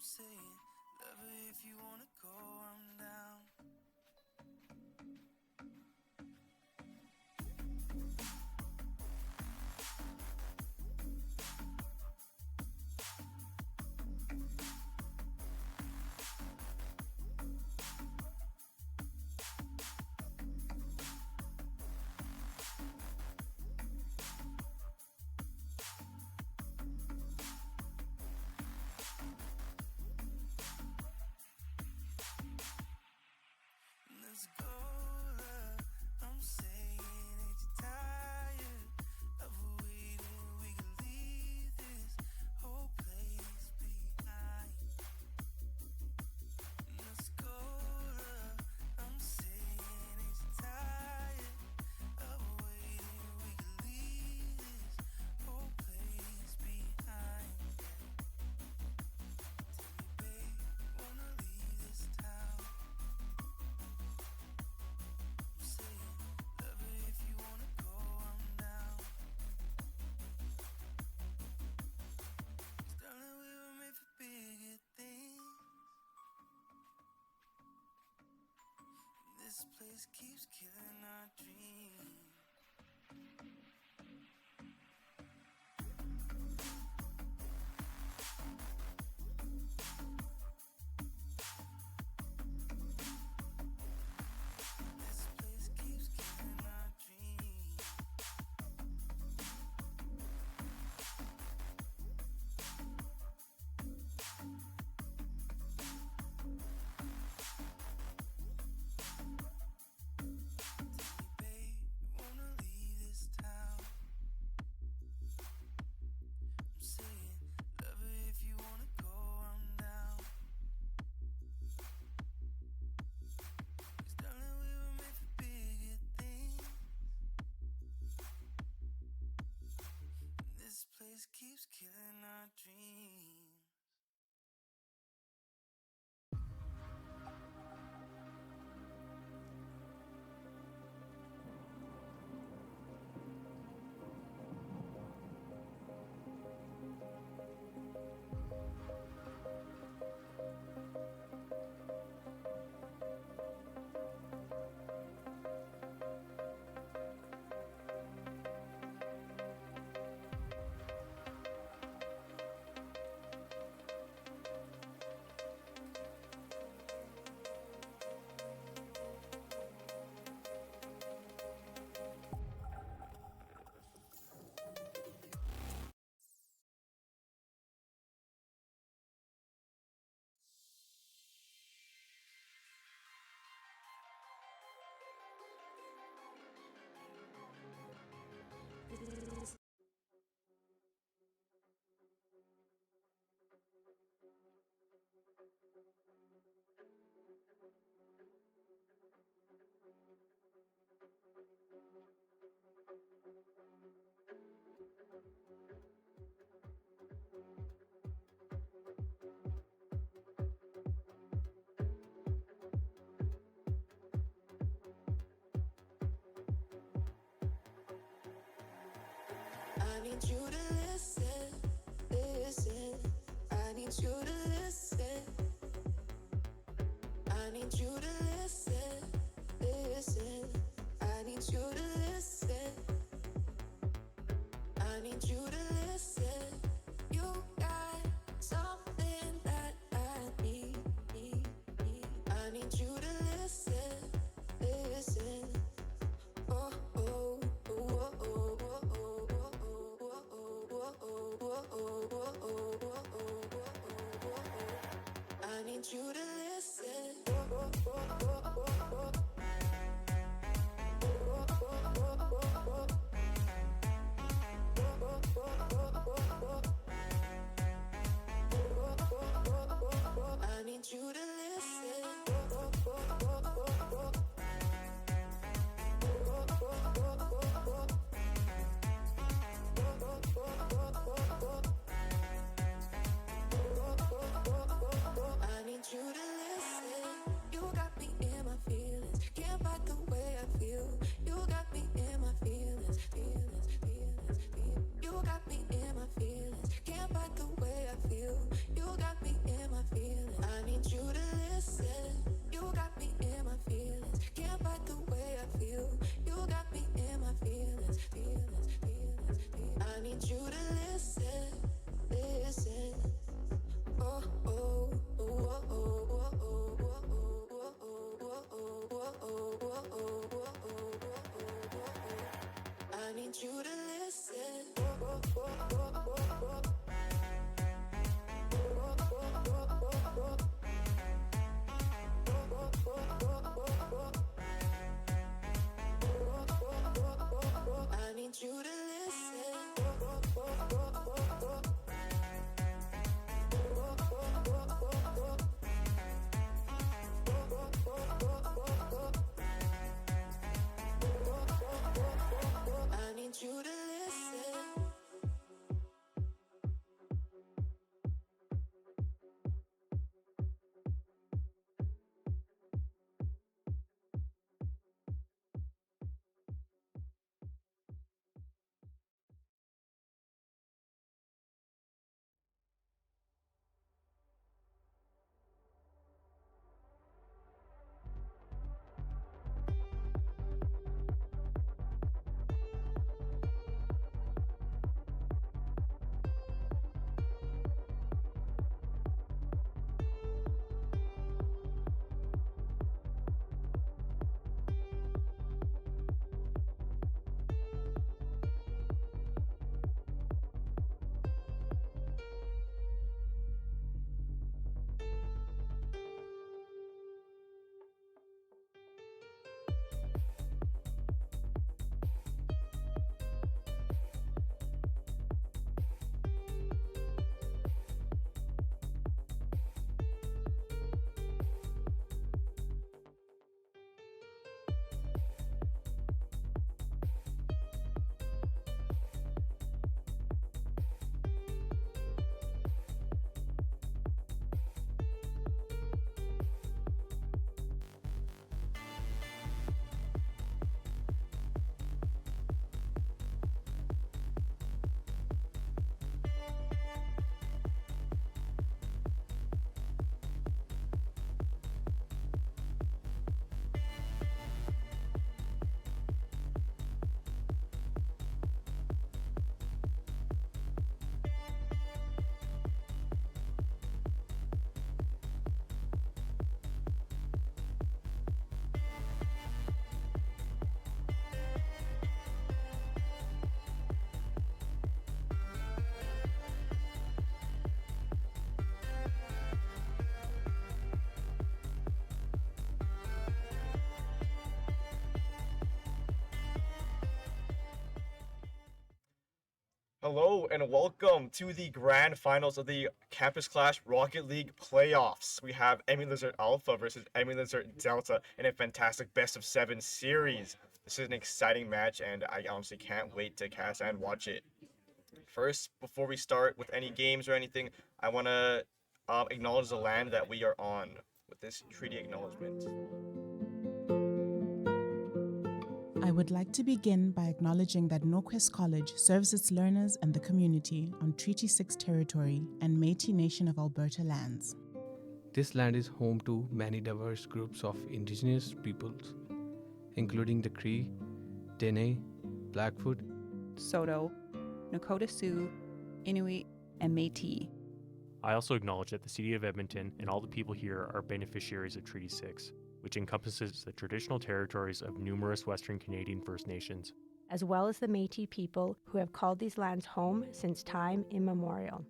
saying, love her if you wanna go, I'm down. Let's go, love. I'm saying, ain't you tired of waiting? We can leave this whole place behind. Let's go, love. I'm saying, ain't you tired of waiting? We can leave this whole place behind. Tell me, babe, wanna leave this town? This place keeps killing our dreams. This place keeps killing our dreams. Tell me, babe, you wanna leave this town? I'm saying, love her if you wanna go, I'm down. 'Cause darling, we were made for bigger things. And this place keeps killing our dreams. I need you to listen, listen. I need you to listen. I need you to listen, listen. I need you to listen. I need you to listen. You got something that I need. I need you to listen, listen. Oh, oh, oh, oh, oh, oh, oh, oh, oh, oh. Hello and welcome to the grand finals of the Campus Clash Rocket League playoffs. We have Emmy Lizard Alpha versus Emmy Lizard Delta in a fantastic best of 7 series. This is an exciting match and I honestly can't wait to cast and watch it. First, before we start with any games or anything, I want to acknowledge the land that we are on with this treaty acknowledgement. I would like to begin by acknowledging that Norquest College serves its learners and the community on Treaty 6 territory and Métis Nation of Alberta lands. This land is home to many diverse groups of indigenous peoples, including the Cree, Dene, Blackfoot, Saulteaux, Nakota Sioux, Inuit, and Métis. I also acknowledge that the City of Edmonton and all the people here are beneficiaries of Treaty 6, which encompasses the traditional territories of numerous Western Canadian First Nations, as well as the Métis people who have called these lands home since time immemorial.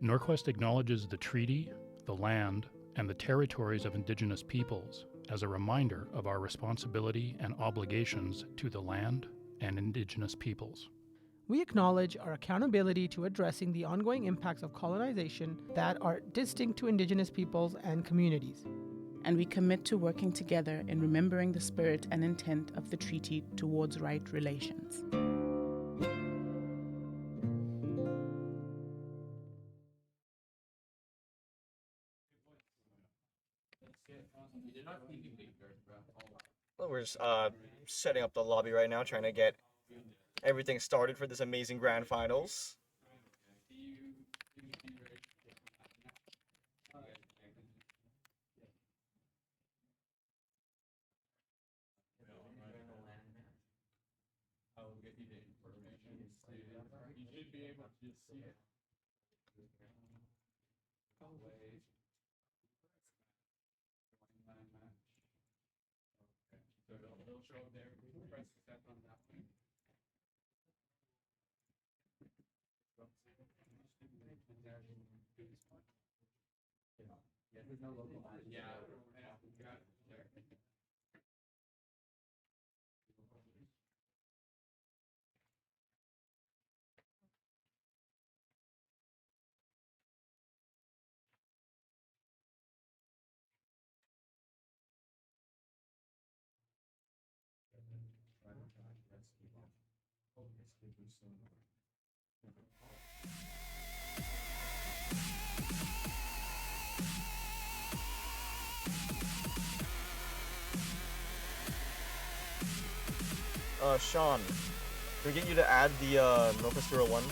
Norquest acknowledges the treaty, the land, and the territories of Indigenous peoples as a reminder of our responsibility and obligations to the land and Indigenous peoples. We acknowledge our accountability to addressing the ongoing impacts of colonization that are distinct to Indigenous peoples and communities. And we commit to working together in remembering the spirit and intent of the treaty towards right relations. Well, we're just setting up the lobby right now, trying to get everything started for this amazing grand finals. Sean, can we get you to add the Norquest 01?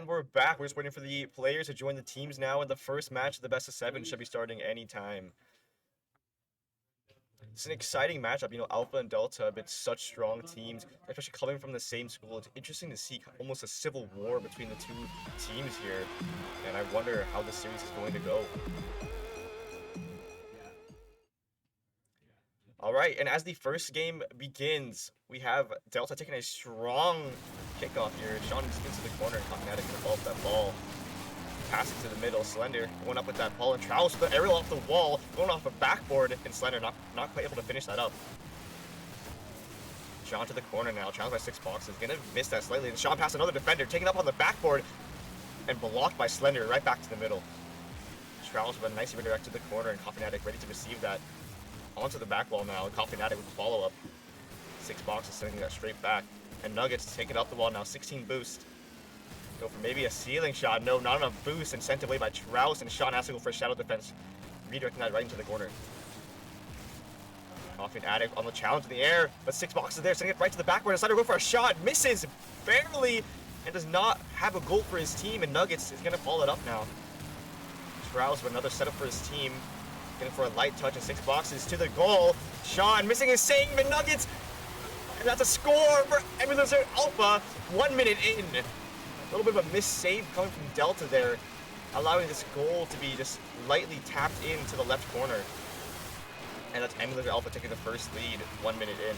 we're back. We're just waiting for the players to join the teams now, and the first match of the best of 7 should be starting anytime. It's an exciting matchup. You know, Alpha and Delta have been such strong teams, especially coming from the same school. It's interesting to see almost a civil war between the two teams here, and I wonder how this series is going to go. All right, and as the first game begins, we have Delta taking a strong kickoff here. Sean just gets to the corner, and Cognatic gonna follow up that ball. Passing to the middle, Slender going up with that ball, and Trowels with the aerial off the wall, going off a backboard, and Slender not quite able to finish that up. Sean to the corner now, challenged by 6 boxes, gonna miss that slightly, and Sean past another defender, taken up on the backboard, and blocked by Slender right back to the middle. Trowels with a nice redirect to the corner, and Cognatic ready to receive that. Onto the back wall now, and Cognatic with the follow-up. 6 boxes sending that straight back, and Nuggets taking up the wall now, 16 boost. Go for maybe a ceiling shot. No, not enough boost, and sent away by Trouse, and Sean has to go for a shadow defense. Redirecting that right into the corner. Coffee and Attic on the challenge in the air, but 6 boxes there, sending it right to the backward. Decider go for a shot, misses barely, and does not have a goal for his team, and Nuggets is going to follow it up now. Trouse with another setup for his team. Getting for a light touch in 6 boxes to the goal. Sean missing his save, and Nuggets, and that's a score for MEL Alpha 1 minute in. A little bit of a missed save coming from Delta there, allowing this goal to be just lightly tapped into the left corner. And that's MEL Alpha taking the first lead 1 minute in.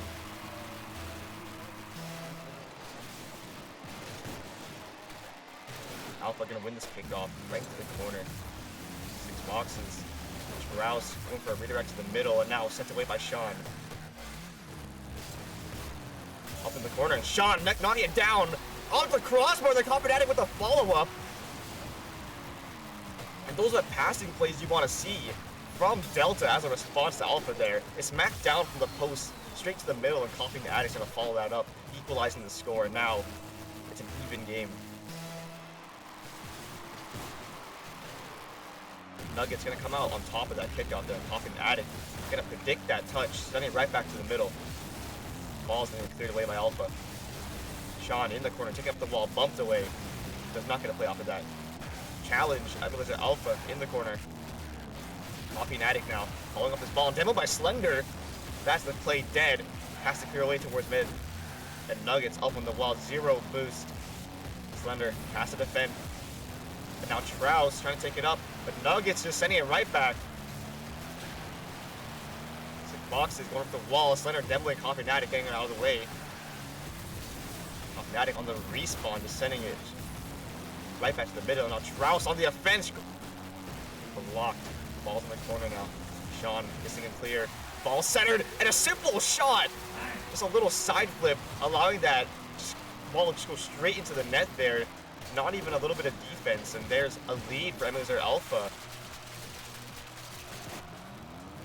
Alpha gonna win this kickoff right to the corner. 6 boxes. Rouse going for a redirect to the middle, and now sent away by Sean. Up in the corner, and Sean knocking it down onto the crossbar. The Cognatic with a follow-up. And those are the passing plays you want to see from Delta as a response to Alpha there. It's smacked down from the post straight to the middle, and Cognatic's going to follow that up, equalizing the score. And now it's an even game. Nuggets gonna come out on top of that kickoff there. Cognatic gonna predict that touch, sending it right back to the middle. Ball's gonna be cleared away by Alpha. Sean in the corner, taking up the wall, bumped away. Does not get a play off of that. Challenge, I believe it's Alpha in the corner. Cognatic now, following up his ball, demoed by Slender. That's the play dead. Has to clear away towards mid. And Nuggets up on the wall, 0 boost. Slender has to defend. And now Trouse trying to take it up, but Nuggets just sending it right back. 6 boxes going up the wall. Slender demoing Cognatic, getting it out of the way. Cognatic on the respawn, just sending it right back to the middle. Now Trouse on the offense. Blocked. Ball's in the corner now. Sean missing and clear. Ball centered, and a simple shot. Just a little side flip, allowing that ball to just go straight into the net there. Not even a little bit of defense, and there's a lead for MEL Alpha.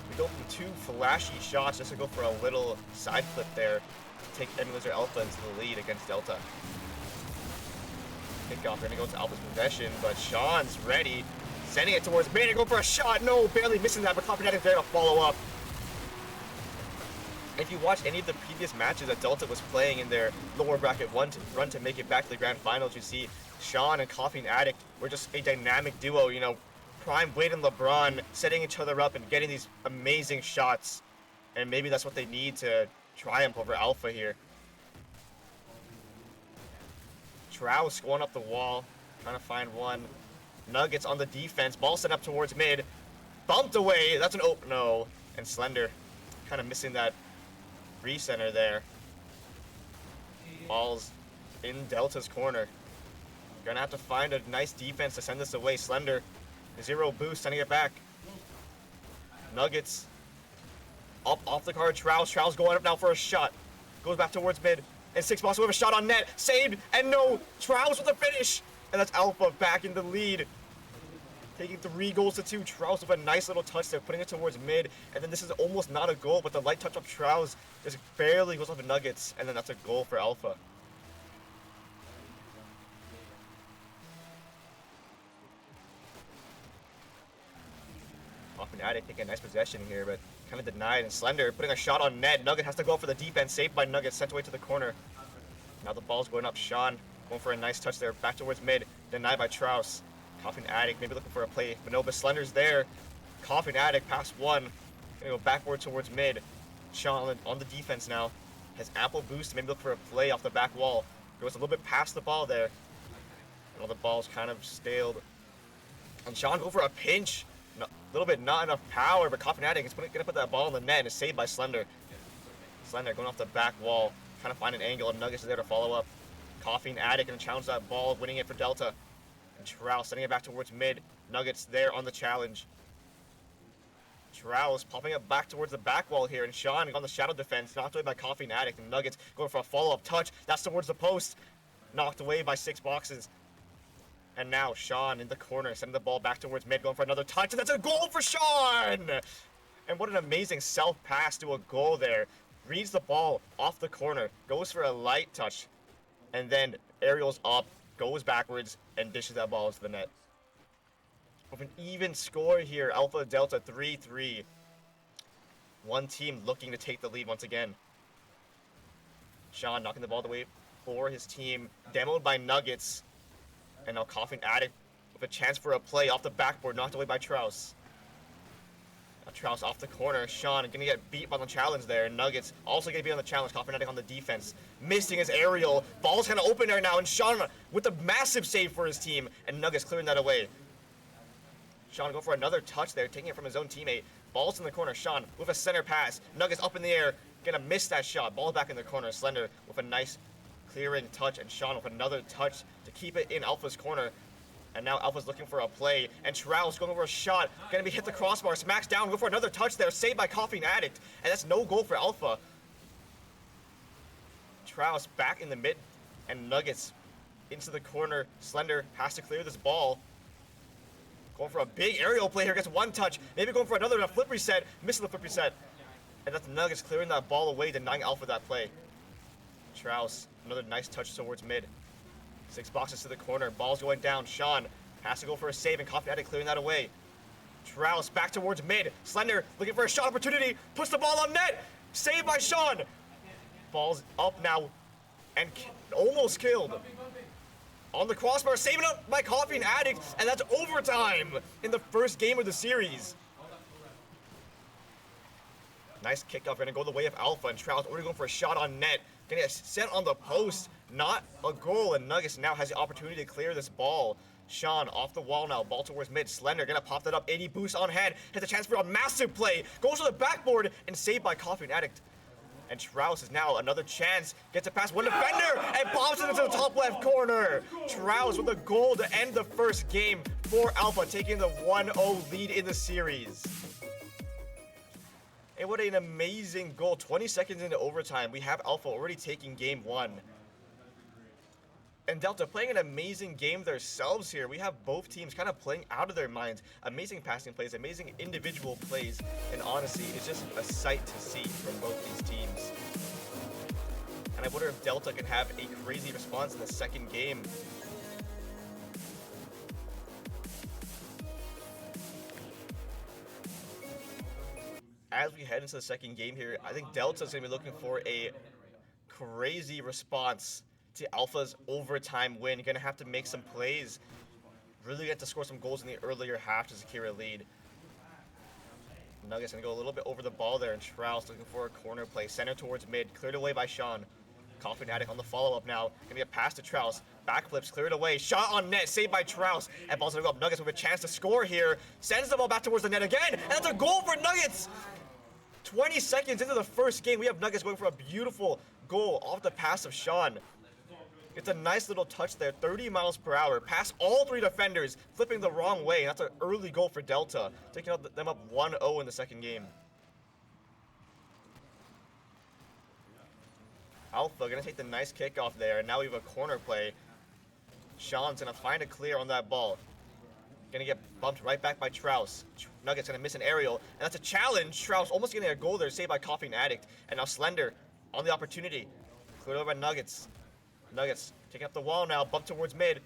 We go from 2 flashy shots just to go for a little side flip there to take MEL Alpha into the lead against Delta. Kickoff, gonna go to Alpha's possession, but Sean's ready, sending it towards mid and go for a shot. No, barely missing that, but Cognatic there to follow up. If you watch any of the previous matches that Delta was playing in their lower bracket run to make it back to the grand finals, you see Sean and Cognatic were just a dynamic duo, you know, Prime Wade and LeBron setting each other up and getting these amazing shots. And maybe that's what they need to triumph over Alpha here. Trouse going up the wall, trying to find one. Nuggets on the defense, ball sent up towards mid. Bumped away, that's an no. And Slender kind of missing that recenter there. Ball's in Delta's corner. Gonna have to find a nice defense to send this away. Slender, 0 boost, sending it back. Nuggets up off the card. Trouse going up now for a shot. Goes back towards mid. And 6 boxes with a shot on net. Saved, and no. Trouse with a finish. And that's Alpha back in the lead. Taking 3 goals to 2. Trouse with a nice little touch there, putting it towards mid. And then this is almost not a goal, but the light touch of Trouse just barely goes off the Nuggets. And then that's a goal for Alpha. Cognatic taking a nice possession here, but kind of denied. And Slender putting a shot on net. Nugget has to go for the defense. Saved by Nugget, sent away to the corner. Now the ball's going up. Sean Going for a nice touch there, back towards mid, denied by Trouse. Coughing Addict, maybe looking for a play. Manoba Slender's there. Coughing Addict, pass one. Gonna go backward towards mid. Sean on the defense now. Has ample boost, maybe look for a play off the back wall. Goes a little bit past the ball there. And all the ball's kind of staled. And Sean go for a pinch. A little bit not enough power, but Coughing Addict is gonna put that ball in the net and is saved by Slender. Slender going off the back wall, trying to find an angle, and Nuggets is there to follow up. Coughing Addict gonna challenge that ball, winning it for Delta. And Trouse sending it back towards mid. Nuggets there on the challenge. Trouse popping it back towards the back wall here, and Sean on the shadow defense, knocked away by Coughing Addict, and Nuggets going for a follow-up touch. That's towards the post. Knocked away by 6 boxes. And now Sean in the corner, sending the ball back towards mid, going for another touch, and that's a goal for Sean! And what an amazing self-pass to a goal there. Reads the ball off the corner, goes for a light touch, and then aerials up, goes backwards, and dishes that ball into the net. With an even score here, Alpha Delta 3-3. One team looking to take the lead once again. Sean knocking the ball away for his team, demoed by Nuggets. And now Coughing Addict with a chance for a play off the backboard, knocked away by Trouse. Now Trouse off the corner. Sean gonna get beat by the challenge there. Nuggets also gonna be on the challenge. Coughing Addict on the defense, missing his aerial. Ball's kind of open there now, and Sean with a massive save for his team, and Nuggets clearing that away. Sean going for another touch there, taking it from his own teammate. Ball's in the corner. Sean with a center pass. Nuggets up in the air, gonna miss that shot. Ball back in the corner. Slender with a nice clearing touch, and Sean with another touch to keep it in Alpha's corner. And now Alpha's looking for a play, and Trouse going over a shot, gonna be hit the crossbar, smacks down, go for another touch there, saved by Coughing Addict, and that's no goal for Alpha. Trouse back in the mid, and Nuggets into the corner. Slender has to clear this ball. Going for a big aerial play here, gets one touch, maybe going for another, a flip reset, missing the flip reset. And that's Nuggets clearing that ball away, denying Alpha that play. Trouse, another nice touch towards mid. 6 boxes to the corner, ball's going down. Sean has to go for a save, and Coughing Addict clearing that away. Trouse back towards mid. Slender looking for a shot opportunity, puts the ball on net, saved by Sean. Ball's up now, and almost killed. On the crossbar, saving up by Coughing Addict, and that's overtime in the first game of the series. Nice kickoff, gonna go the way of Alpha, and Trouse already going for a shot on net. Gonna get sent on the post, not a goal, and Nuggets now has the opportunity to clear this ball. Sean off the wall now, ball towards mid. Slender gonna pop that up, 80 boost on head, has a chance for a massive play, goes to the backboard, and saved by Coughing Addict. And Trouse is now another chance, gets it past one defender, and bombs it into the top left corner. Trouse with a goal to end the first game for Alpha, taking the 1-0 lead in the series. And what an amazing goal. 20 seconds into overtime, we have Alpha already taking game 1. And Delta playing an amazing game themselves here. We have both teams kind of playing out of their minds. Amazing passing plays, amazing individual plays. And honestly, it's just a sight to see from both these teams. And I wonder if Delta can have a crazy response in the second game. As we head into the second game here, I think Delta's going to be looking for a crazy response to Alpha's overtime win. Going to have to make some plays, really get to score some goals in the earlier half to secure a lead. Nuggets going to go a little bit over the ball there, and Trouse looking for a corner play. Center towards mid, cleared away by Sean. Coughing Addict on the follow-up now. Going to get past to Trouse. Backflips, cleared away. Shot on net, saved by Trouse. And ball's going to go up. Nuggets with a chance to score here. Sends the ball back towards the net again, and that's a goal for Nuggets! 20 seconds into the first game, we have Nuggets going for a beautiful goal off the pass of Sean. It's a nice little touch there, 30 miles per hour, past all 3 defenders, flipping the wrong way, and that's an early goal for Delta, taking them up 1-0 in the second game. Alpha gonna take the nice kickoff there, and now we have a corner play. Sean's gonna find a clear on that ball. Gonna get bumped right back by Trouse. Nuggets gonna miss an aerial, and that's a challenge. Trouse almost getting a goal there, saved by Coughing Addict. And now Slender on the opportunity. Cleared over by Nuggets. Nuggets taking up the wall now, bumped towards mid.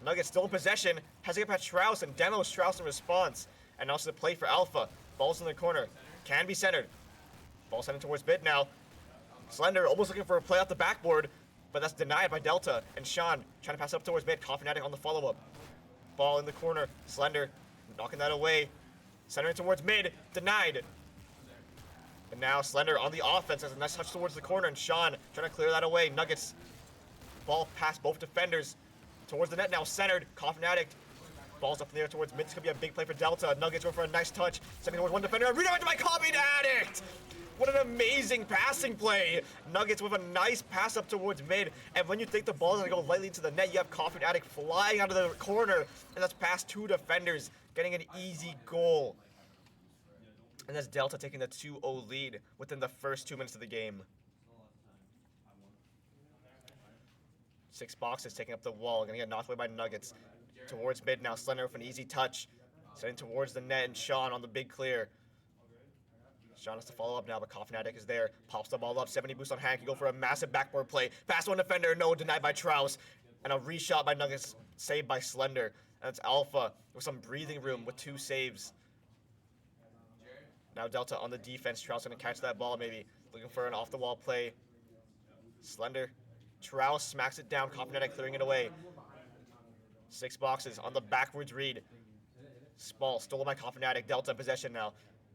Nuggets still in possession, has to get past Trouse, and demos Trouse in response. And also the play for Alpha. Ball's in the corner, can be centered. Ball centered towards mid now. Slender almost looking for a play off the backboard. but that's denied by Delta. And Sean trying to pass it up towards mid. Coffee Fnatic on the follow-up. Ball in the corner. Slender knocking that away. Centering towards mid. Denied. And now Slender on the offense has a nice touch towards the corner. And Sean trying to clear that away. Nuggets. Ball past both defenders. Towards the net now. Centered. Coffee Fnatic. Ball's up in the air towards mid. This could be a big play for Delta. Nuggets going for a nice touch. Sending towards one defender. Redirected by Coffee Addict! What an amazing passing play. Nuggets with a nice pass up towards mid. And when you think the ball is going to go lightly into the net, you have Coffee Addict flying out of the corner. And that's past two defenders, getting an easy goal. And that's Delta taking the 2-0 lead within the first 2 minutes of the game. 6 boxes taking up the wall. Going to get knocked away by Nuggets. Towards mid now. Slender with an easy touch. Sending towards the net. And Sean on the big clear. Sean has to follow up now, but Coffee Fnatic is there. Pops the ball up. 70 boost on hand. Can go for a massive backboard play. Pass one defender. No, denied by Trouse. And a reshot by Nuggets. Saved by Slender. And it's Alpha with some breathing room with 2 saves. Now Delta on the defense. Trouse going to catch that ball maybe. Looking for an off-the-wall play. Slender. Trouse smacks it down. Coffee Fnatic clearing it away. 6 boxes on the backwards read. Spall stolen by Coffee Fnatic. Delta in possession now.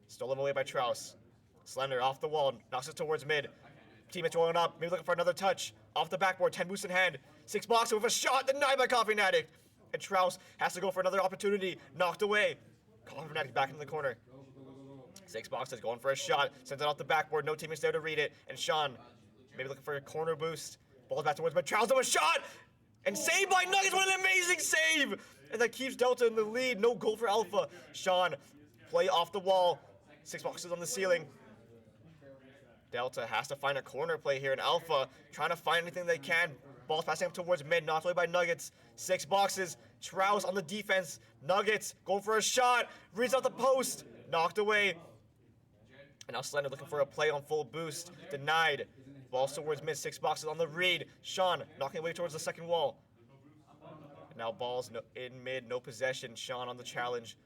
Stolen away by Trouse. Slender off the wall. Knocks it towards mid. Teammates rolling up. Maybe looking for another touch. Off the backboard. 10 boosts in hand. 6 boxes with a shot. Denied by Coffee Fnatic. And Trouse has to go for another opportunity. Knocked away. Coffee Fnatic back into the corner. 6 boxes going for a shot. Sends it off the backboard. No teammates there to read it. And Sean maybe looking for a corner boost. Ball's back towards mid. Trouse with a shot. And saved by Nuggets. What an amazing save. And that keeps Delta in the lead. No goal for Alpha. Sean play off the wall. 6 boxes on the ceiling. Delta has to find a corner play here, and Alpha trying to find anything they can. Ball's passing up towards mid, knocked away by Nuggets. 6 boxes. Trouse on the defense. Nuggets going for a shot. Reads out the post. Knocked away. And now Slender looking for a play on full boost. Denied. Ball towards mid. 6 boxes on the read. Sean knocking away towards the second wall. And now ball's in mid. No possession. Sean on the challenge.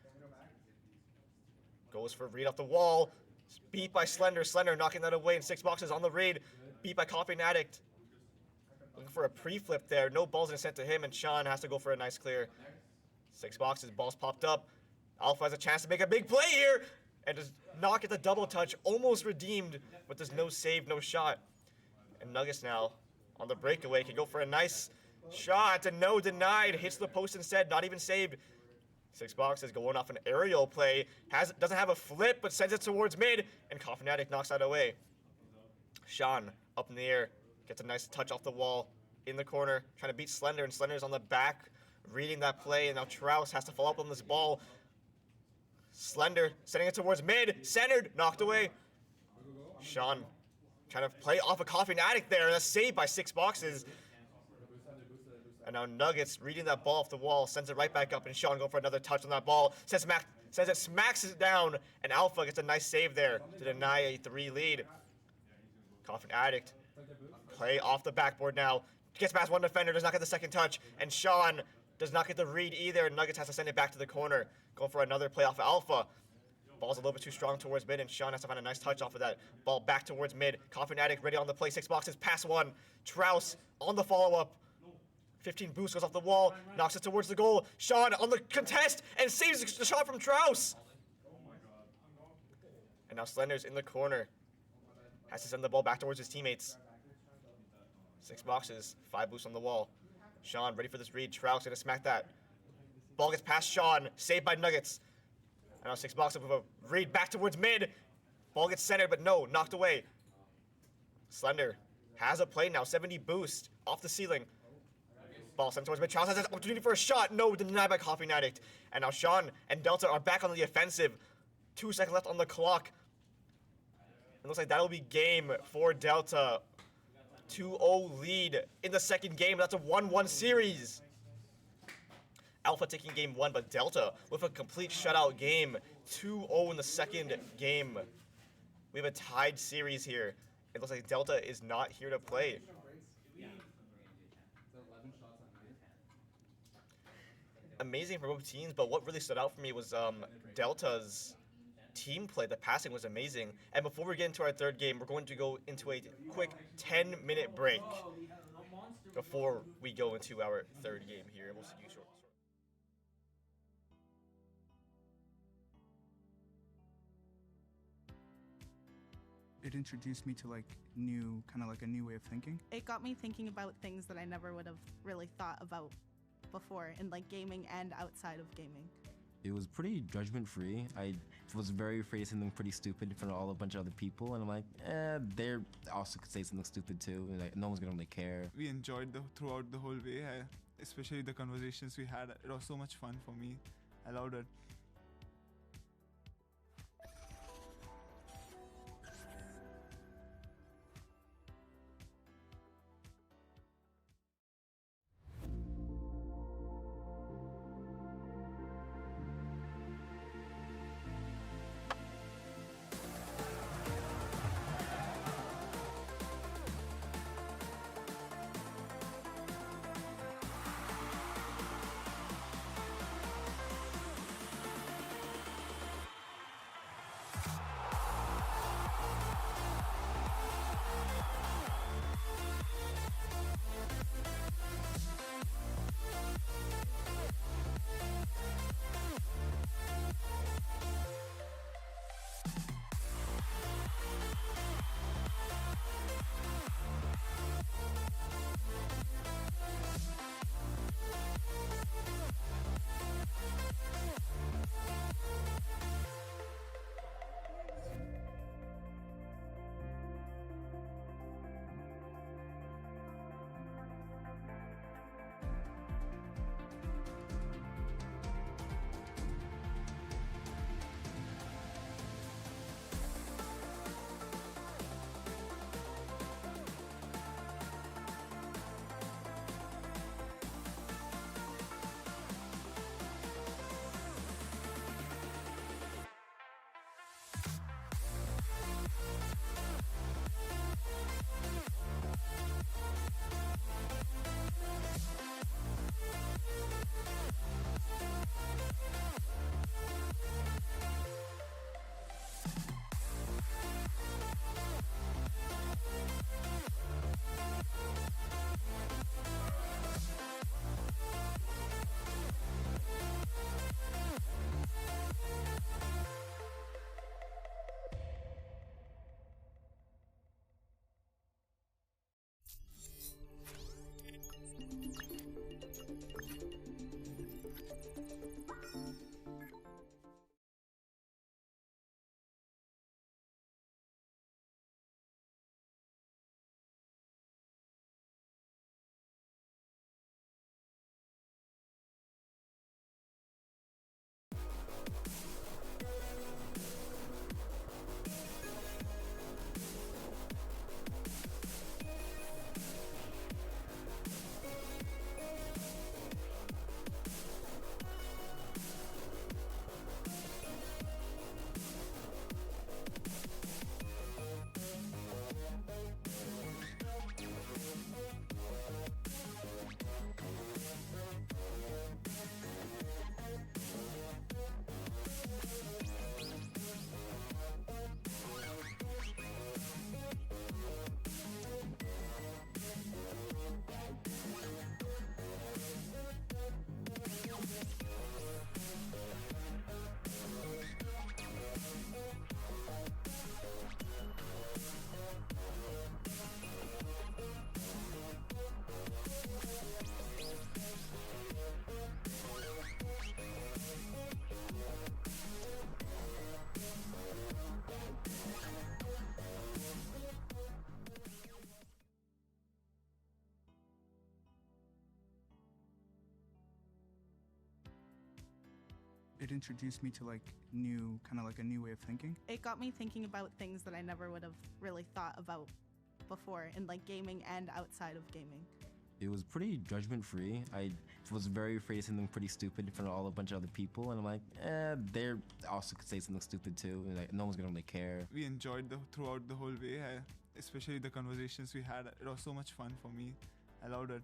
Goes for a read off the wall. Beat by Slender. Slender knocking that away in 6 boxes on the raid. Beat by Coffee Addict. Looking for a pre-flip there. No balls in sent to him, and Sean has to go for a nice clear. 6 boxes. Balls popped up. Alpha has a chance to make a big play here. And does not get the double touch. Almost redeemed, but there's no save, no shot. And Nuggets now on the breakaway can go for a nice shot. And no, denied. Hits the post instead. Not even saved. 6 boxes going off an aerial play. Doesn't have a flip, but sends it towards mid. And Coffee Fnatic knocks that away. Sean up in the air. Gets a nice touch off the wall. In the corner. Trying to beat Slender. And Slender's on the back. Reading that play. And now Trouse has to follow up on this ball. Slender sending it towards mid. Centered. Knocked away. Sean trying to play off a Coffee Addict there. That's saved by 6 boxes. And now Nuggets reading that ball off the wall, sends it right back up, and Sean going for another touch on that ball. Says it smacks it down, and Alpha gets a nice save there to deny a 3 lead. Coffee Addict play off the backboard now. Gets past one defender, does not get the second touch, and Sean does not get the read either. Nuggets has to send it back to the corner. Going for another play off of Alpha. Ball's a little bit too strong towards mid, and Sean has to find a nice touch off of that. Ball back towards mid. Coffee Addict ready on the play. 6 boxes, pass one. Trouse on the follow-up. 15 boost goes off the wall, knocks it towards the goal. Sean on the contest and saves the shot from Trouse. And now Slender's in the corner. Has to send the ball back towards his teammates. 6 boxes, 5 boosts on the wall. Sean ready for this read. Trouse gonna smack that. Ball gets past Sean, saved by Nuggets. And now 6 boxes with a read back towards mid. Ball gets centered, but no, knocked away. Slender has a play now, 70 boost off the ceiling. Ball sent towards mid. Charles has an opportunity for a shot. No, denied by Coffee Addict. And now Sean and Delta are back on the offensive. 2 seconds left on the clock. It looks like that'll be game for Delta. 2-0 lead in the second game. That's a 1-1 series. Alpha taking game 1, but Delta with a complete shutout game. 2-0 in the second game. We have a tied series here. It looks like Delta is not here to play. Amazing for both teams, but what really stood out for me was Delta's team play. The passing was amazing. And before we get into our third game, we're going to go into a quick 10-minute break. before we go into our third game here. We'll see you shortly. It introduced me to like a new way of thinking. It got me thinking about things that I never would have really thought about before in like gaming and outside of gaming. It was pretty judgment-free. I was very afraid of something pretty stupid in front of a bunch of other people, and I'm like, they also could say something stupid too. And, like, no one's gonna really care. We enjoyed throughout the whole way, especially the conversations we had. It was so much fun for me. I loved it. It introduced me to like a new way of thinking. It got me thinking about things that I never would have really thought about before in like gaming and outside of gaming. It was pretty judgment-free. I was very afraid of something pretty stupid in front of a bunch of other people, and I'm like, they also could say something stupid too. And, like, no one's gonna really care. We enjoyed throughout the whole way, especially the conversations we had. It was so much fun for me. I loved it.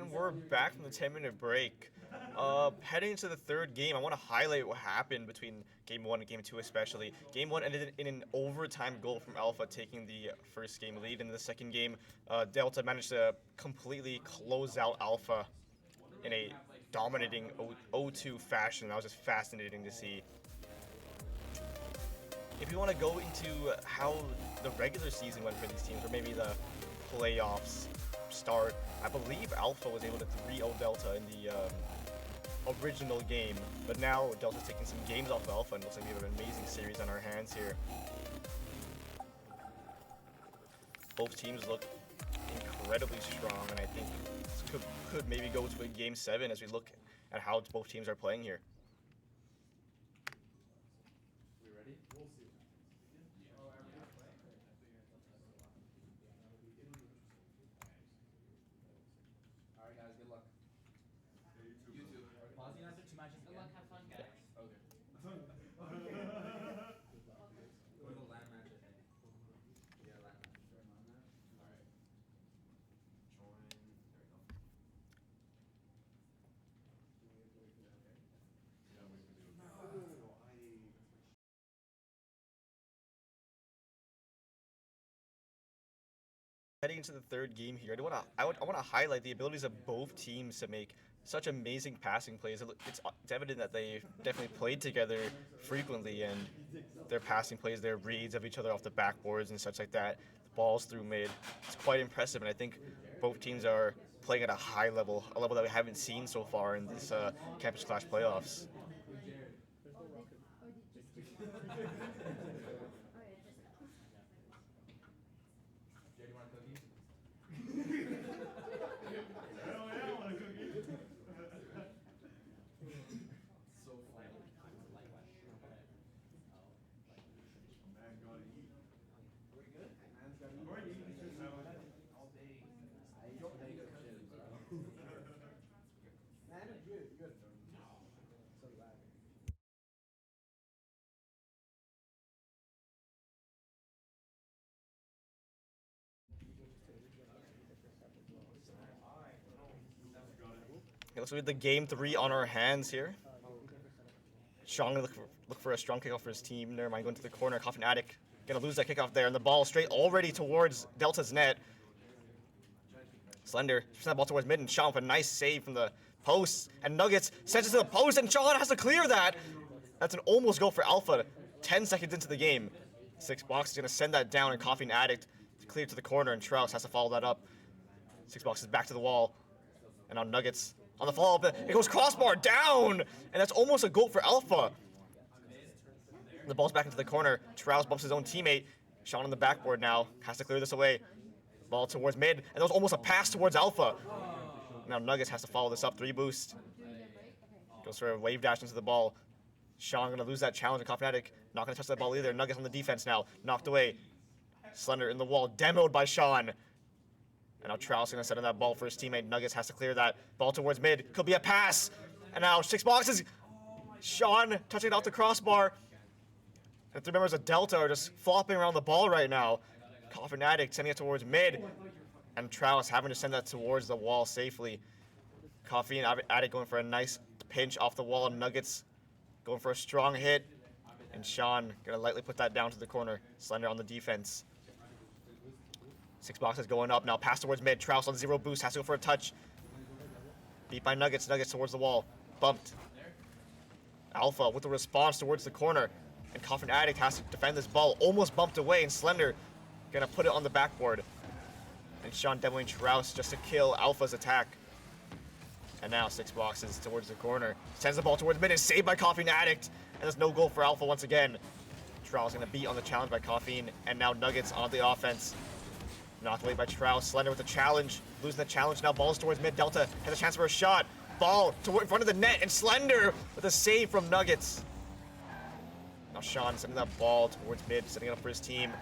And we're back from the 10-minute break. Heading into the third game, I want to highlight what happened between Game 1 and Game 2 especially. Game 1 ended in an overtime goal from Alpha, taking the first game lead. In the second game, Delta managed to completely close out Alpha in a dominating 0-2 fashion. That was just fascinating to see. If you want to go into how the regular season went for these teams, or maybe the playoffs start, I believe Alpha was able to 3-0 Delta in the original game, but now Delta's taking some games off of Alpha, and looks like we have an amazing series on our hands here. Both teams look incredibly strong, and I think this could maybe go to a Game 7 as we look at how both teams are playing here. Heading into the third game here, I want to highlight the abilities of both teams to make such amazing passing plays. It's evident that they definitely played together frequently, and their passing plays, their reads of each other off the backboards and such like that, the balls through mid, it's quite impressive. And I think both teams are playing at a high level, a level that we haven't seen so far in this Campus Clash playoffs. Okay, let's look at the Game 3 on our hands here. Sean gonna look for a strong kickoff for his team. Never mind, going to the corner. Coffin Attic gonna lose that kickoff there, and the ball straight already towards Delta's net. Slender sends that ball towards mid, and Sean with a nice save from the post. And Nuggets sends it to the post, and Sean has to clear that. That's an almost goal for Alpha. 10 seconds into the game. 6box is gonna send that down, and Coffin Addict clear to the corner, and Trouse has to follow that up. 6box is back to the wall, and now Nuggets on the follow-up. It goes crossbar down, and that's almost a goal for Alpha. The ball's back into the corner. Trouse bumps his own teammate. Sean on the backboard now has to clear this away. Ball towards mid, and that was almost a pass towards Alpha. Now Nuggets has to follow this up. 3 boost. Goes for a wave dash into the ball. Sean gonna lose that challenge, and Coffin Attic not gonna touch that ball either. Nuggets on the defense now, knocked away. Slender in the wall, demoed by Sean. And now Trouse gonna send in that ball for his teammate. Nuggets has to clear that. Ball towards mid, could be a pass. And now 6boxes. Sean touching it off the crossbar. And 3 members of Delta are just flopping around the ball right now. Coffin Addict sending it towards mid. And Trouse having to send that towards the wall safely. Coffee and Addict going for a nice pinch off the wall. Nuggets going for a strong hit. And Sean gonna lightly put that down to the corner. Slender on the defense. 6boxes going up now. Pass towards mid. Trouse on 0 boost. Has to go for a touch. Beat by Nuggets. Nuggets towards the wall. Bumped. Alpha with the response towards the corner. And Coffin Addict has to defend this ball. Almost bumped away. And Slender gonna put it on the backboard. And Sean demoing Trouse just to kill Alpha's attack. And now 6boxes towards the corner. Sends the ball towards mid. And saved by Coffin Addict. And there's no goal for Alpha once again. Trouse gonna beat on the challenge by Coffin. And now Nuggets on the offense. Knocked away by Trouse. Slender with the challenge. Losing the challenge. Now balls towards mid. Delta has a chance for a shot. Ball in front of the net. And Slender with a save from Nuggets. Now Sean sending that ball towards mid. Setting it up for his team.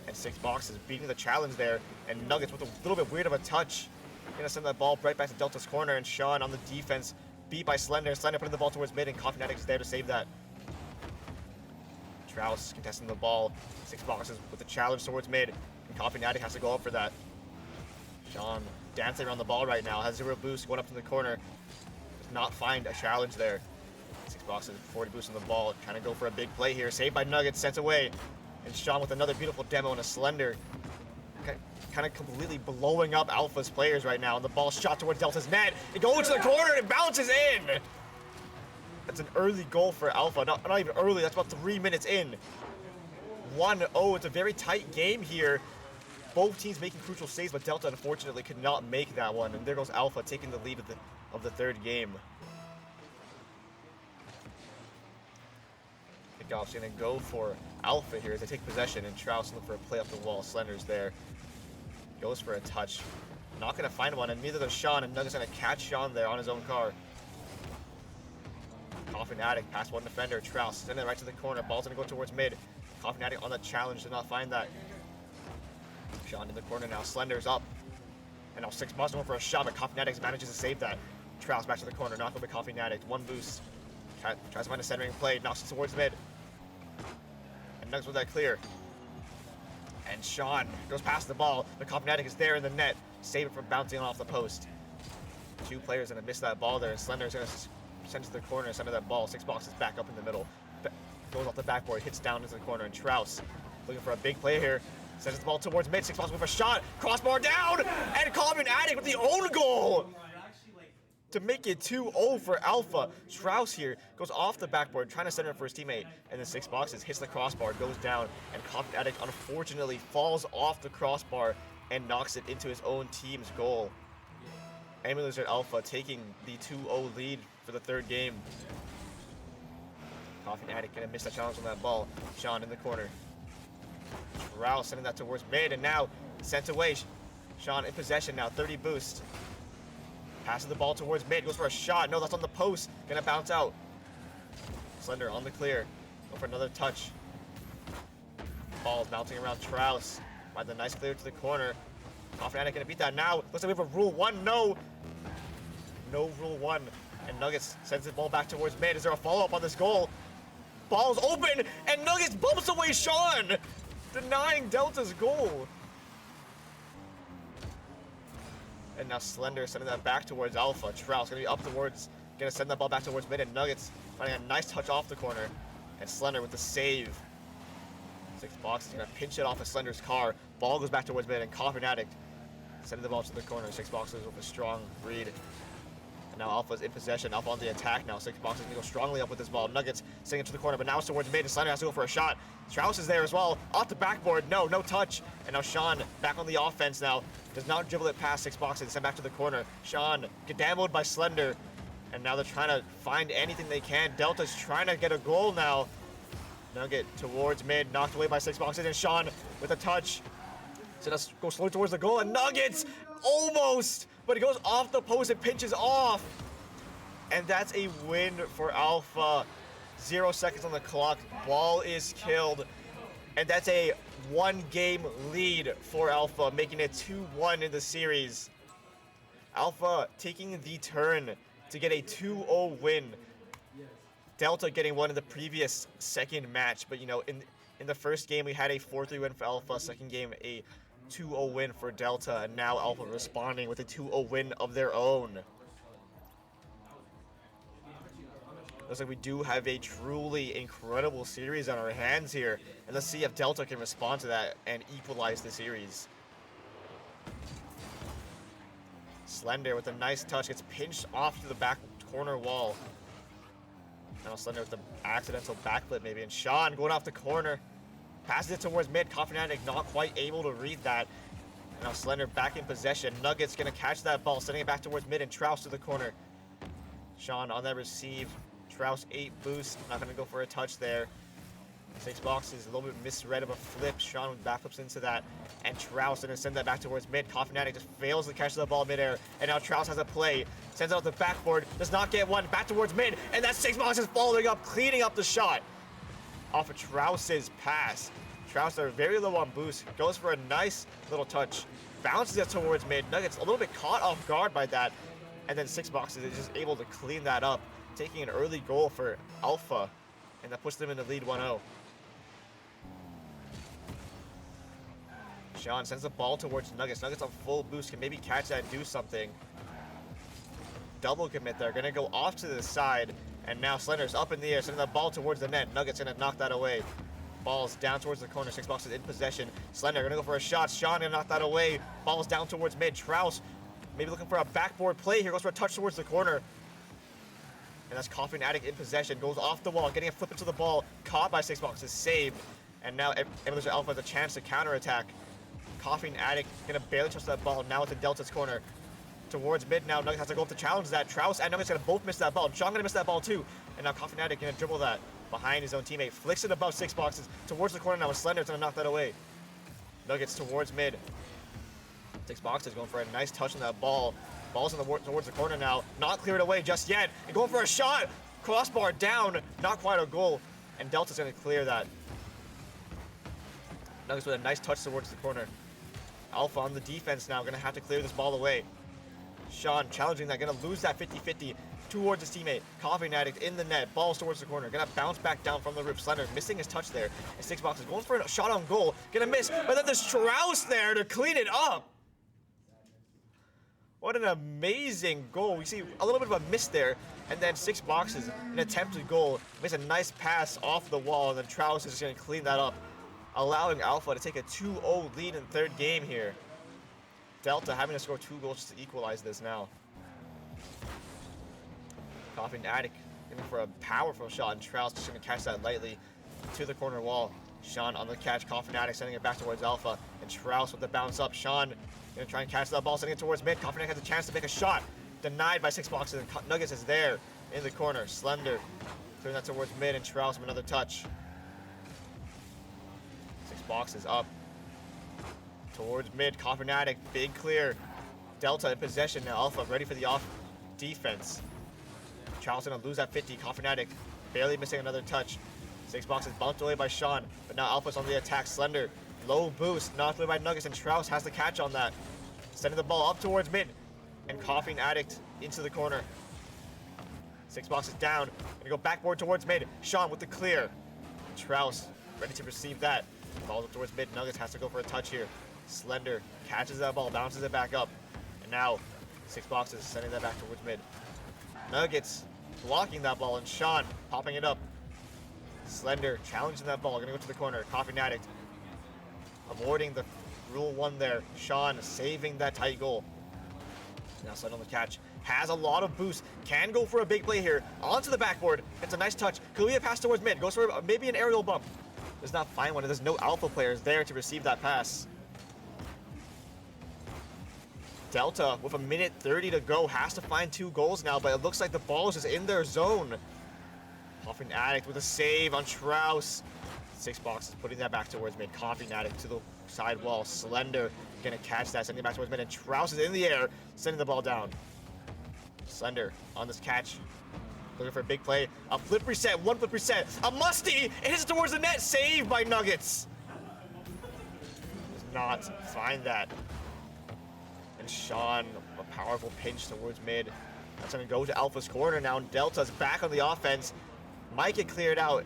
And 6boxes beating the challenge there. And Nuggets with a little bit weird of a touch. Gonna send that ball right back to Delta's corner. And Sean on the defense. Beat by Slender. Slender putting the ball towards mid. And Coffin Addict is there to save that. Trouse contesting the ball. 6boxes with the challenge towards mid. And Coffin Addict has to go up for that. Sean dancing around the ball right now. Has 0 boost going up in the corner. Does not find a challenge there. 6 boxes, 40 boost on the ball. Trying to go for a big play here. Saved by Nuggets, sent away. And Sean with another beautiful demo and a slender. Kind of completely blowing up Alpha's players right now. And the ball shot towards Delta's net. It goes to the corner and it bounces in. That's an early goal for Alpha. Not even early, that's about 3 minutes in. 1-0, it's a very tight game here. Both teams making crucial saves, but Delta unfortunately could not make that one. And there goes Alpha taking the lead of the third game. Kickoff's gonna go for Alpha here as they take possession, and Trout's looking for a play up the wall. Slender's there. Goes for a touch. Not gonna find one, and neither does Sean, and Nuggets gonna catch Sean there on his own car. Coffin Addict past one defender. Trout sending it right to the corner. Ball's gonna go towards mid. Coffin Addict on the challenge, did not find that. Sean in the corner now. Slender's up. And now 6 boxes going for a shot, but Coffin Addict manages to save that. Trout's back to the corner. Knocked over Coffin Addict. 1 boost. Tries to find a centering play. Knocks it towards mid. And Nuggets with that clear. And Sean goes past the ball. The Coffin Addict is there in the net. Save it from bouncing off the post. 2 players gonna miss that ball there, and Slender's gonna send it to the corner and send that ball. 6 boxes back up in the middle. Goes off the backboard, hits down into the corner, and Trout looking for a big play here. Sends the ball towards mid. 6 boxes with a shot. Crossbar down, and Coffin Addict with the own goal to make it 2-0 for Alpha. Strauss here goes off the backboard, trying to center it for his teammate, and then 6 boxes hits the crossbar, goes down, and Coffin Addict unfortunately falls off the crossbar and knocks it into his own team's goal. MEL Lizard Alpha taking the 2-0 lead for the third game. Coffin Addict gonna miss that challenge on that ball. Sean in the corner. Strauss sending that towards mid, and now sent away. Sean in possession now, 30 boost. Passes the ball towards mid, goes for a shot. No, that's on the post. Gonna bounce out. Slender on the clear. Go for another touch. Ball's bouncing around Trout. Finds a nice clear to the corner. Coffin Addict gonna beat that now. Looks like we have a rule 1. No. No rule 1. And Nuggets sends the ball back towards mid. Is there a follow-up on this goal? Ball's open, and Nuggets bumps away Sean, denying Delta's goal. And now Slender sending that back towards Alpha. Trout's gonna be up towards, gonna send that ball back towards mid, and Nuggets finding a nice touch off the corner. And Slender with the save. 6 boxes, gonna pinch it off of Slender's car. Ball goes back towards mid, and Coffin Addict sending the ball to the corner. 6 boxes with a strong read. And now Alpha's in possession. Alpha on the attack now. 6 boxes gonna go strongly up with this ball. Nuggets sending it to the corner, but now it's towards mid, and Slender has to go for a shot. Strauss is there as well. Off the backboard. No touch. And now Sean back on the offense now. Does not dribble it past 6 boxes. Sent back to the corner. Sean get by Slender. And now they're trying to find anything they can. Delta's trying to get a goal now. Nugget towards mid. Knocked away by 6 boxes. And Sean with a touch. So let's go slowly towards the goal. And Nuggets almost. But it goes off the post and pinches off. And that's a win for Alpha. 0 seconds on the clock. Ball is killed. And that's a 1-game lead for Alpha, making it 2-1 in the series. Alpha taking the turn to get a 2-0 win. Delta getting one in the previous second match. But, you know, in the first game, we had a 4-3 win for Alpha. Second game, a 2-0 win for Delta, and now Alpha responding with a 2-0 win of their own. Looks like we do have a truly incredible series on our hands here, and let's see if Delta can respond to that and equalize the series. Slender with a nice touch, gets pinched off to the back corner wall. Now Slender with the accidental backflip maybe, and Sean going off the corner. Passes it towards mid. Coffin Addict not quite able to read that. And now Slender back in possession. Nuggets gonna catch that ball, sending it back towards mid, and Trout to the corner. Sean on that receive. Trout 8 boost. Not gonna go for a touch there. 6 boxes, a little bit misread of a flip. Sean with backflips into that. And Trout gonna send that back towards mid. Coffin Addict just fails to catch the ball midair. And now Trout has a play. Sends out the backboard. Does not get one. Back towards mid. And that 6 boxes following up, cleaning up the shot. Off of Trout's pass. Trout's are very low on boost. Goes for a nice little touch. Bounces it towards mid. Nuggets a little bit caught off guard by that. And then 6 boxes is just able to clean that up. Taking an early goal for Alpha. And that puts them in the lead 1-0. Sean sends the ball towards Nuggets. Nuggets on full boost, can maybe catch that and do something. Double commit there, gonna go off to the side. And now Slender's up in the air, sending the ball towards the net. Nuggets gonna knock that away. Ball's down towards the corner. Six boxes in possession. Slender gonna go for a shot. Sean gonna knock that away. Ball's down towards mid. Trouse maybe looking for a backboard play here. Goes for a touch towards the corner. And that's Coughing Addict in possession. Goes off the wall, getting a flip into the ball. Caught by Six Boxes, saved. And now Emilers Alpha has a chance to counterattack. Coughing Addict gonna barely touch that ball. Now it's in Delta's corner. Towards mid now. Nuggets has to go up to challenge that. Trouse and Nuggets gonna both miss that ball. Sean gonna miss that ball too. And now Coughing Addict gonna dribble that behind his own teammate. Flicks it above Six Boxes towards the corner now. And Slender's gonna knock that away. Nuggets towards mid. Six Boxes going for a nice touch on that ball. Ball's towards the corner now. Not cleared away just yet. And going for a shot. Crossbar down. Not quite a goal. And Delta's gonna clear that. Nuggets with a nice touch towards the corner. Alpha on the defense now. Gonna have to clear this ball away. Sean challenging that. Gonna lose that 50-50 towards his teammate. Coughing Addict in the net. Balls towards the corner. Gonna bounce back down from the roof. Slender missing his touch there. And Six Boxes going for a shot on goal. Gonna miss. But then there's Strauss there to clean it up. What an amazing goal. We see a little bit of a miss there. And then Six Boxes, an attempted goal. Makes a nice pass off the wall. And then Strauss is just gonna clean that up, allowing Alpha to take a 2-0 lead in third game here. Delta having to score 2 goals just to equalize this now. Coughing Addict looking for a powerful shot, and Strauss just going to catch that lightly to the corner wall. Sean on the catch, Coughing Addict sending it back towards Alpha, and Strauss with the bounce up. Sean going to try and catch that ball, sending it towards mid. Coughing Addict has a chance to make a shot. Denied by Six Boxes, and Nuggets is there in the corner. Slender clearing that towards mid, and Strauss with another touch. Six Boxes up towards mid. Coughing Addict, big clear. Delta in possession now. Alpha ready for the off defense. Charles gonna lose that 50. Coughing Addict barely missing another touch. Six Boxes bumped away by Sean, but now Alpha's on the attack. Slender, low boost, knocked away by Nuggets, and Strauss has the catch on that. Sending the ball up towards mid, and Coughing Addict into the corner. Six Boxes down, gonna go backboard towards mid. Sean with the clear. Strauss ready to receive that. Ball's up towards mid. Nuggets has to go for a touch here. Slender catches that ball, bounces it back up, and now Six Boxes sending that back towards mid. Nuggets blocking that ball, and Sean popping it up. Slender challenging that ball, gonna go to the corner. Coughing Addict avoiding the rule 1 there. Sean saving that tight goal. Now Slender on the catch, has a lot of boost, can go for a big play here. Onto the backboard, it's a nice touch. Could be a pass towards mid, goes for maybe an aerial bump. Does not find one, and there's no Alpha players there to receive that pass. Delta, with 1:30 to go, has to find 2 goals now, but it looks like the ball is just in their zone. Coughing Addict with a save on Strauss. Six Boxes putting that back towards mid. Coughing Addict to the side wall. Slender gonna catch that, sending it back towards mid, and Strauss is in the air, sending the ball down. Slender on this catch, looking for a big play. A flip reset, 1 flip reset. A musty, it hits it towards the net, saved by Nuggets. Does not find that. And Sean, a powerful pinch towards mid. That's gonna go to Alpha's corner now, and Delta's back on the offense. Might get cleared out.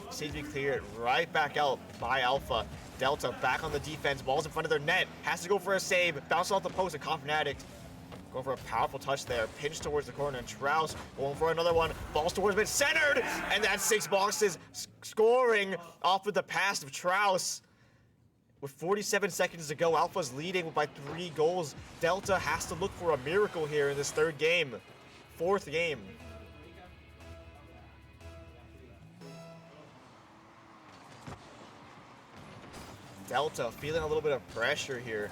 Seems to be cleared right back out by Alpha. Delta back on the defense, ball's in front of their net. Has to go for a save, bouncing off the post, and Coughing Addict going for a powerful touch there. Pinch towards the corner, and Strauss going for another one. Ball's towards mid, centered! And that's Six Boxes scoring off of the pass of Strauss. With 47 seconds to go, Alpha's leading by 3 goals. Delta has to look for a miracle here in this 3rd game. 4th game. Delta feeling a little bit of pressure here.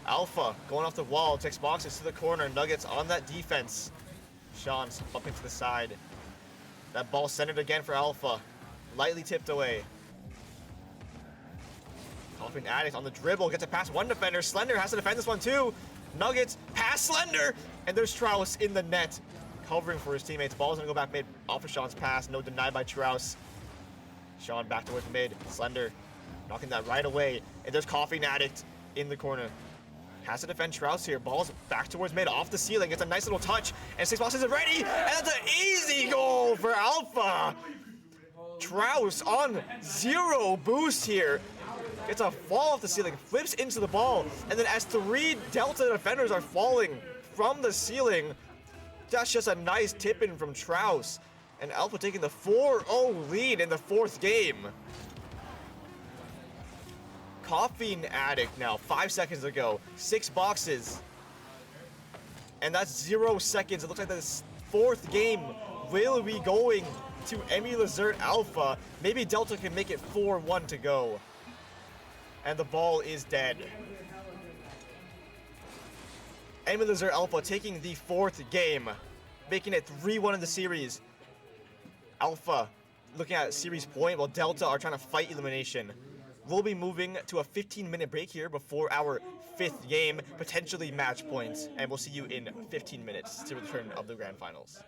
Alpha going off the wall, Six Boxes to the corner. Nuggets on that defense. Sean's bumping to the side. That ball centered again for Alpha. Lightly tipped away. Coughing Addict on the dribble, gets it past one defender. Slender has to defend this one too. Nuggets pass Slender, and there's Strauss in the net, covering for his teammates. Ball's gonna go back mid off of Sean's pass. No denied by Strauss. Sean back towards mid. Slender knocking that right away, and there's Coughing Addict in the corner. Has to defend Strauss here. Ball's back towards mid, off the ceiling. It's a nice little touch, and Six Boxes is ready, and that's an easy goal for Alpha. Strauss on 0 boost here. gets a fall off the ceiling, flips into the ball, and then as 3 Delta defenders are falling from the ceiling, that's just a nice tip-in from Traus. And Alpha taking the 4-0 lead in the 4th game. Caffeine Addict now, 5 seconds ago, 6 boxes. And that's 0 seconds. It looks like this 4th game will be going to MEL Alpha. Maybe Delta can make it 4-1 to go. And the ball is dead. MEL Alpha taking the 4th game, making it 3-1 in the series. Alpha looking at series point while Delta are trying to fight elimination. We'll be moving to a 15-minute break here before our 5th game, potentially match points, and we'll see you in 15 minutes to return of the grand finals.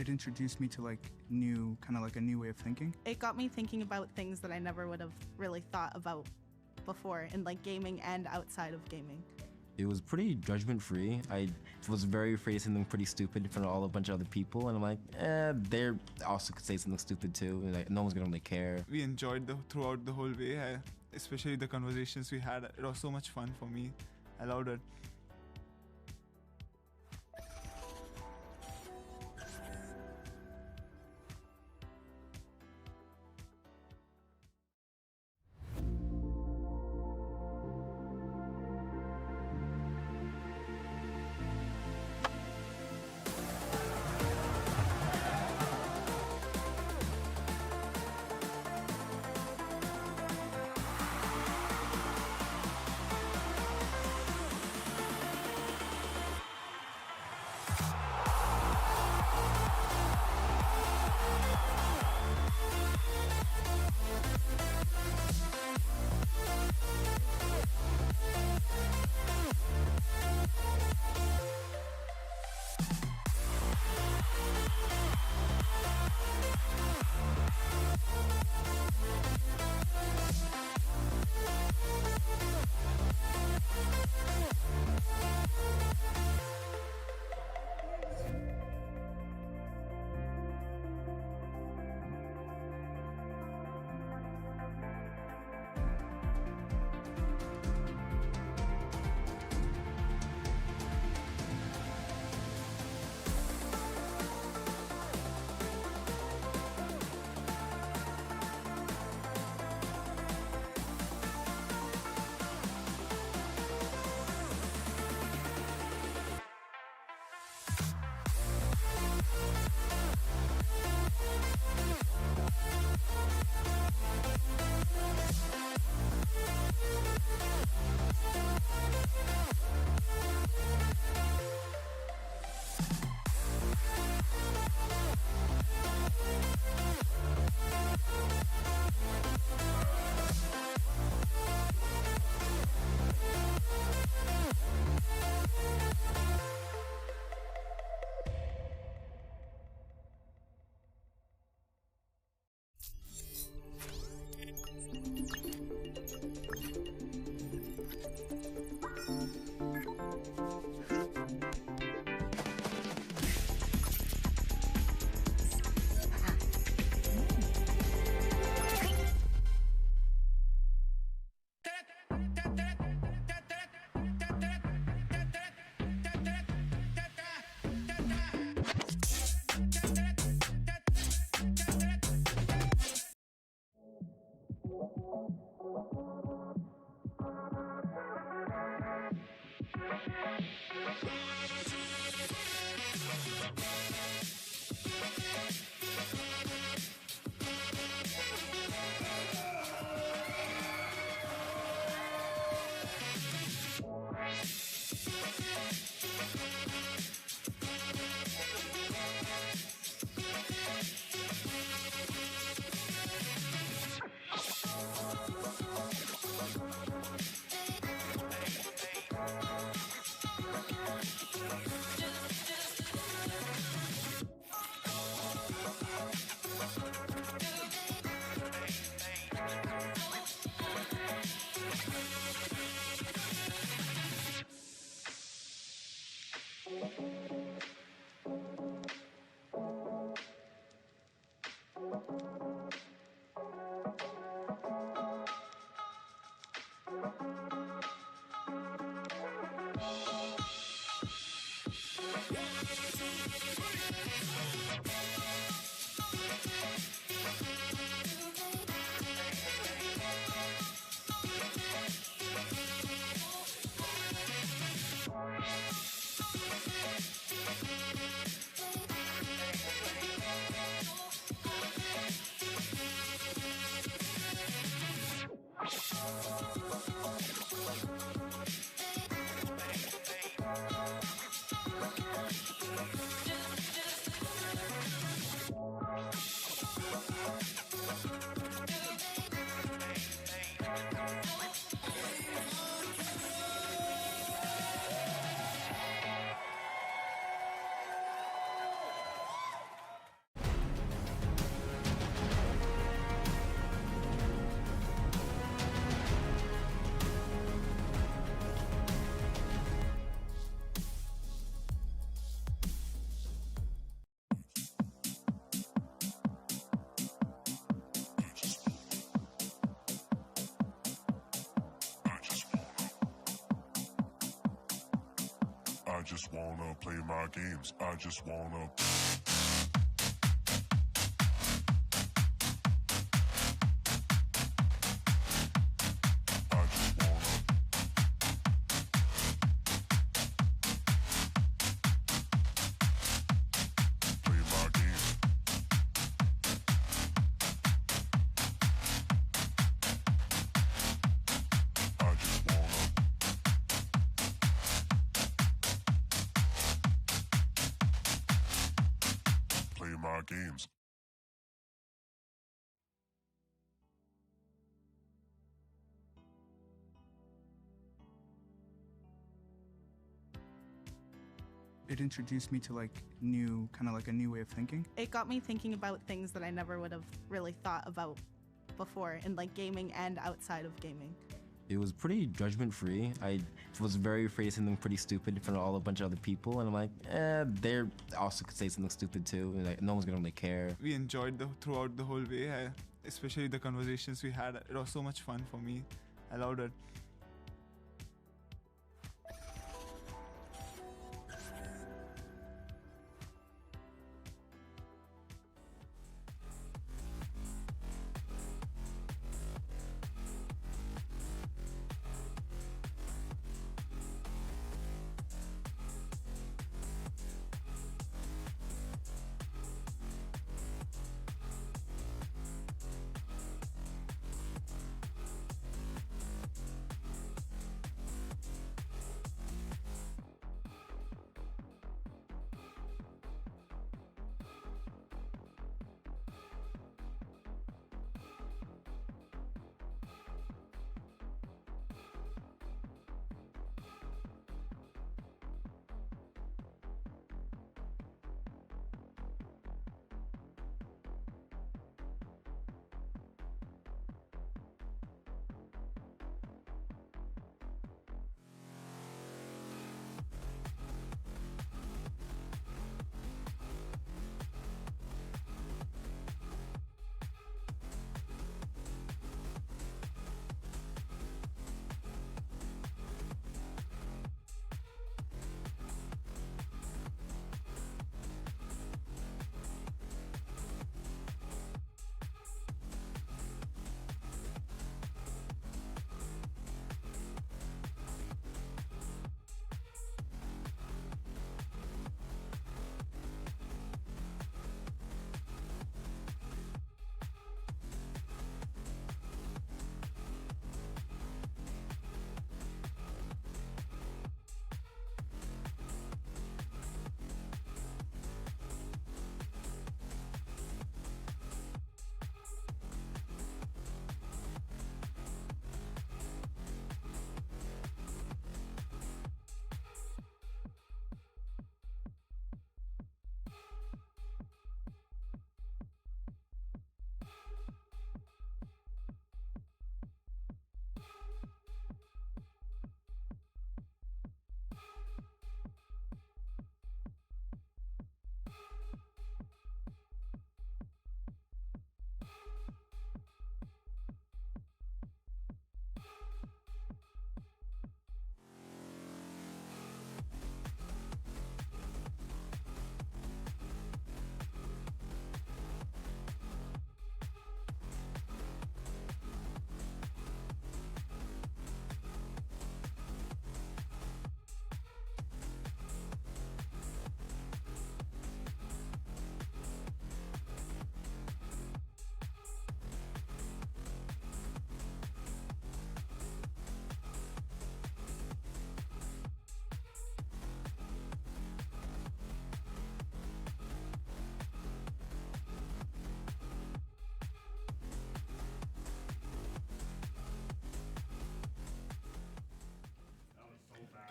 it introduced me to like new, kind of like a new way of thinking. It got me thinking about things that I never would have really thought about before in like gaming and outside of gaming. It was pretty judgment free. I was very afraid of something pretty stupid in front of a bunch of other people, and I'm like, they also could say something stupid too. And, like, no one's gonna really care. We enjoyed throughout the whole way, especially the conversations we had. It was so much fun for me. I loved it. I just wanna play my games. I just wanna. Games. It introduced me to like new, kind of like a new way of thinking. It got me thinking about things that I never would have really thought about before in like gaming and outside of gaming. It was pretty judgment-free. I was very afraid of something pretty stupid in front of a bunch of other people, and I'm like, they also could say something stupid too. And, like, no one's gonna really care. We enjoyed throughout the whole way, especially the conversations we had. It was so much fun for me. I loved it.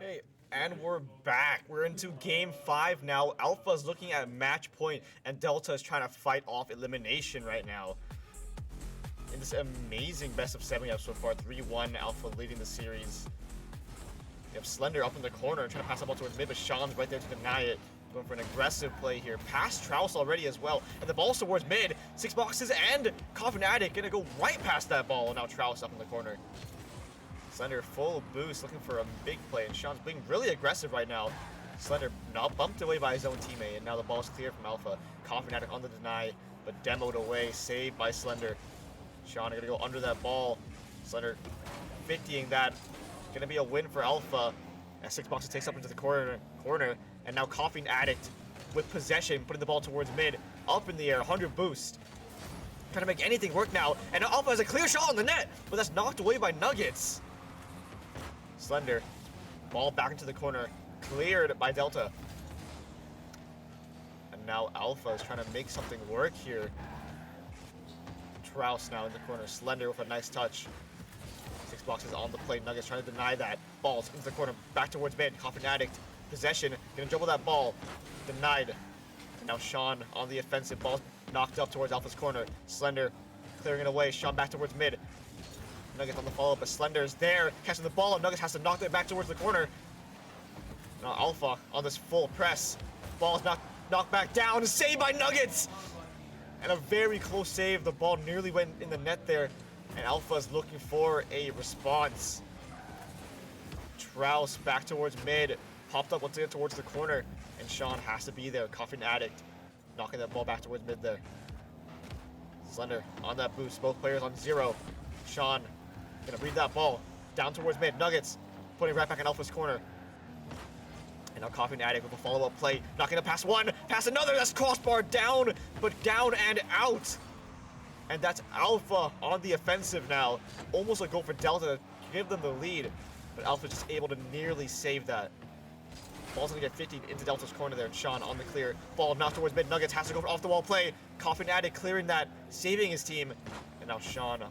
Okay, and we're back. We're into game 5 now. Alpha's looking at match point, and Delta is trying to fight off elimination right now. In this amazing best of 7 we have so far, 3-1, Alpha leading the series. We have Slender up in the corner, trying to pass the ball towards mid, but Sean's right there to deny it. Going for an aggressive play here. Past Trouse already as well. And the ball's towards mid. 6 boxes, and Coffin Addict gonna go right past that ball. And now Trouse up in the corner. Slender full boost, looking for a big play, and Sean's being really aggressive right now. Slender not bumped away by his own teammate, and now the ball's cleared from Alpha. Coffee Addict on the deny, but demoed away, saved by Slender. Sean gonna go under that ball. Slender 50ing that. Gonna be a win for Alpha. As Six Boxes takes up into the corner, and now Coffee Addict with possession, putting the ball towards mid, up in the air, 100 boost. Trying to make anything work now, and Alpha has a clear shot on the net, but that's knocked away by Nuggets. Slender, ball back into the corner, cleared by Delta. And now Alpha is trying to make something work here. Trouse now in the corner, Slender with a nice touch. Six Boxes on the play, Nuggets trying to deny that. Balls into the corner, back towards mid, Coffin Addict, possession, gonna dribble that ball, denied. And now Sean on the offensive, ball's knocked up towards Alpha's corner. Slender clearing it away, Sean back towards mid. Nuggets on the follow-up, but Slender's there, catching the ball, and Nuggets has to knock it back towards the corner. Now Alpha on this full press. Ball is knocked back down, saved by Nuggets! And a very close save, the ball nearly went in the net there, and Alpha is looking for a response. Trouse back towards mid, popped up once again towards the corner, and Sean has to be there, Coffin Addict, knocking that ball back towards mid there. Slender on that boost, both players on 0. Sean gonna read that ball, down towards mid, Nuggets putting right back in Alpha's corner. And now Coffin Addict with a follow-up play, knocking a pass one, pass another, that's crossbar down, but down and out. And that's Alpha on the offensive now. Almost a goal for Delta to give them the lead, but Alpha just able to nearly save that. Ball's gonna get 50 into Delta's corner there, and Sean on the clear. Ball knocked towards mid, Nuggets has to go for off-the-wall play. Coffin Addict clearing that, saving his team. And now Sean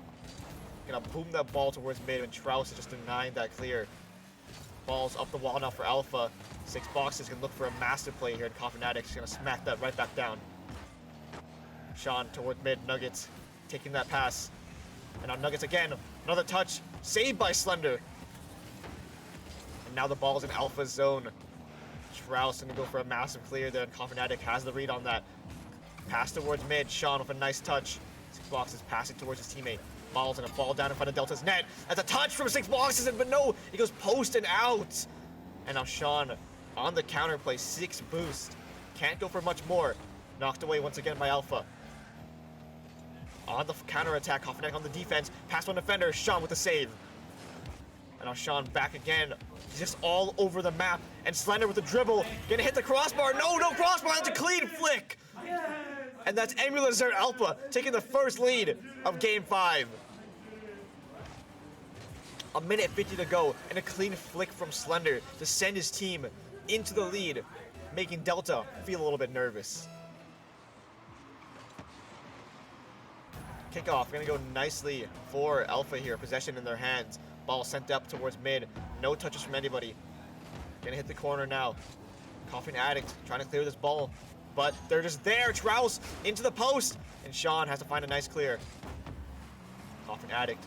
gonna boom that ball towards mid, and Trouse is just denying that clear. Ball's up the wall now for Alpha. Six Boxes can look for a massive play here, and Coffin Addict's gonna smack that right back down. Sean toward mid, Nuggets taking that pass. And now Nuggets again, another touch, saved by Slender. And now the ball's in Alpha's zone. Trouse gonna go for a massive clear there, and Coffin Addict has the read on that. Pass towards mid, Sean with a nice touch. Six Boxes passing towards his teammate. Ball's gonna fall down in front of Delta's net. That's a touch from Six Boxes, but no, he goes post and out. And now Sean on the counter play, 6 boost. Can't go for much more. Knocked away once again by Alpha. On the counter attack, Coffin Addict on the defense. Pass one defender, Sean with the save. And now Sean back again. He's just all over the map. And Slender with the dribble. Gonna hit the crossbar. No crossbar. That's a clean flick. And that's Emulazer Alpha taking the first lead of Game 5. A minute 50 to go, and a clean flick from Slender to send his team into the lead, making Delta feel a little bit nervous. Kickoff gonna go nicely for Alpha here. Possession in their hands. Ball sent up towards mid. No touches from anybody. Gonna hit the corner now. Coffin Addict trying to clear this ball, but they're just there. Trouse into the post, and Sean has to find a nice clear. Coffin Addict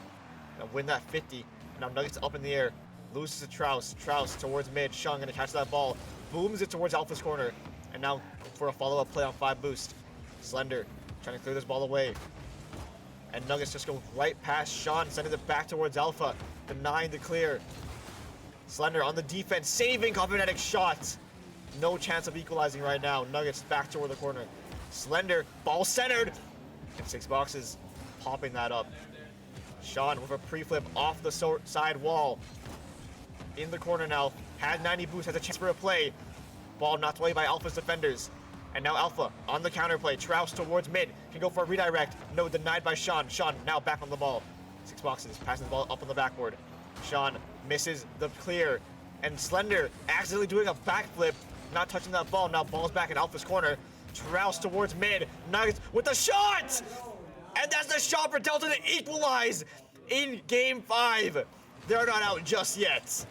gonna win that 50. Now Nuggets up in the air, loses to Trouse. Trouse towards mid. Sean gonna catch that ball, booms it towards Alpha's corner, and now for a follow-up play on 5 boost. Slender trying to clear this ball away, and Nuggets just go right past Sean, sending it back towards Alpha, denying the clear. Slender on the defense, saving Coffin Addict's shot. No chance of equalizing right now. Nuggets back toward the corner. Slender, ball centered, and Six Boxes popping that up. Sean with a pre-flip off the side wall. In the corner now, had 90 boost, has a chance for a play. Ball knocked away by Alpha's defenders. And now Alpha on the counter play. Trouse towards mid, can go for a redirect. No, denied by Sean. Sean now back on the ball. Six Boxes passing the ball up on the backboard. Sean misses the clear. And Slender accidentally doing a backflip, not touching that ball. Now ball's back in Alpha's corner. Trouse towards mid. Nuggets with the shot! And that's the shot for Delta to equalize in Game 5. They're not out just yet.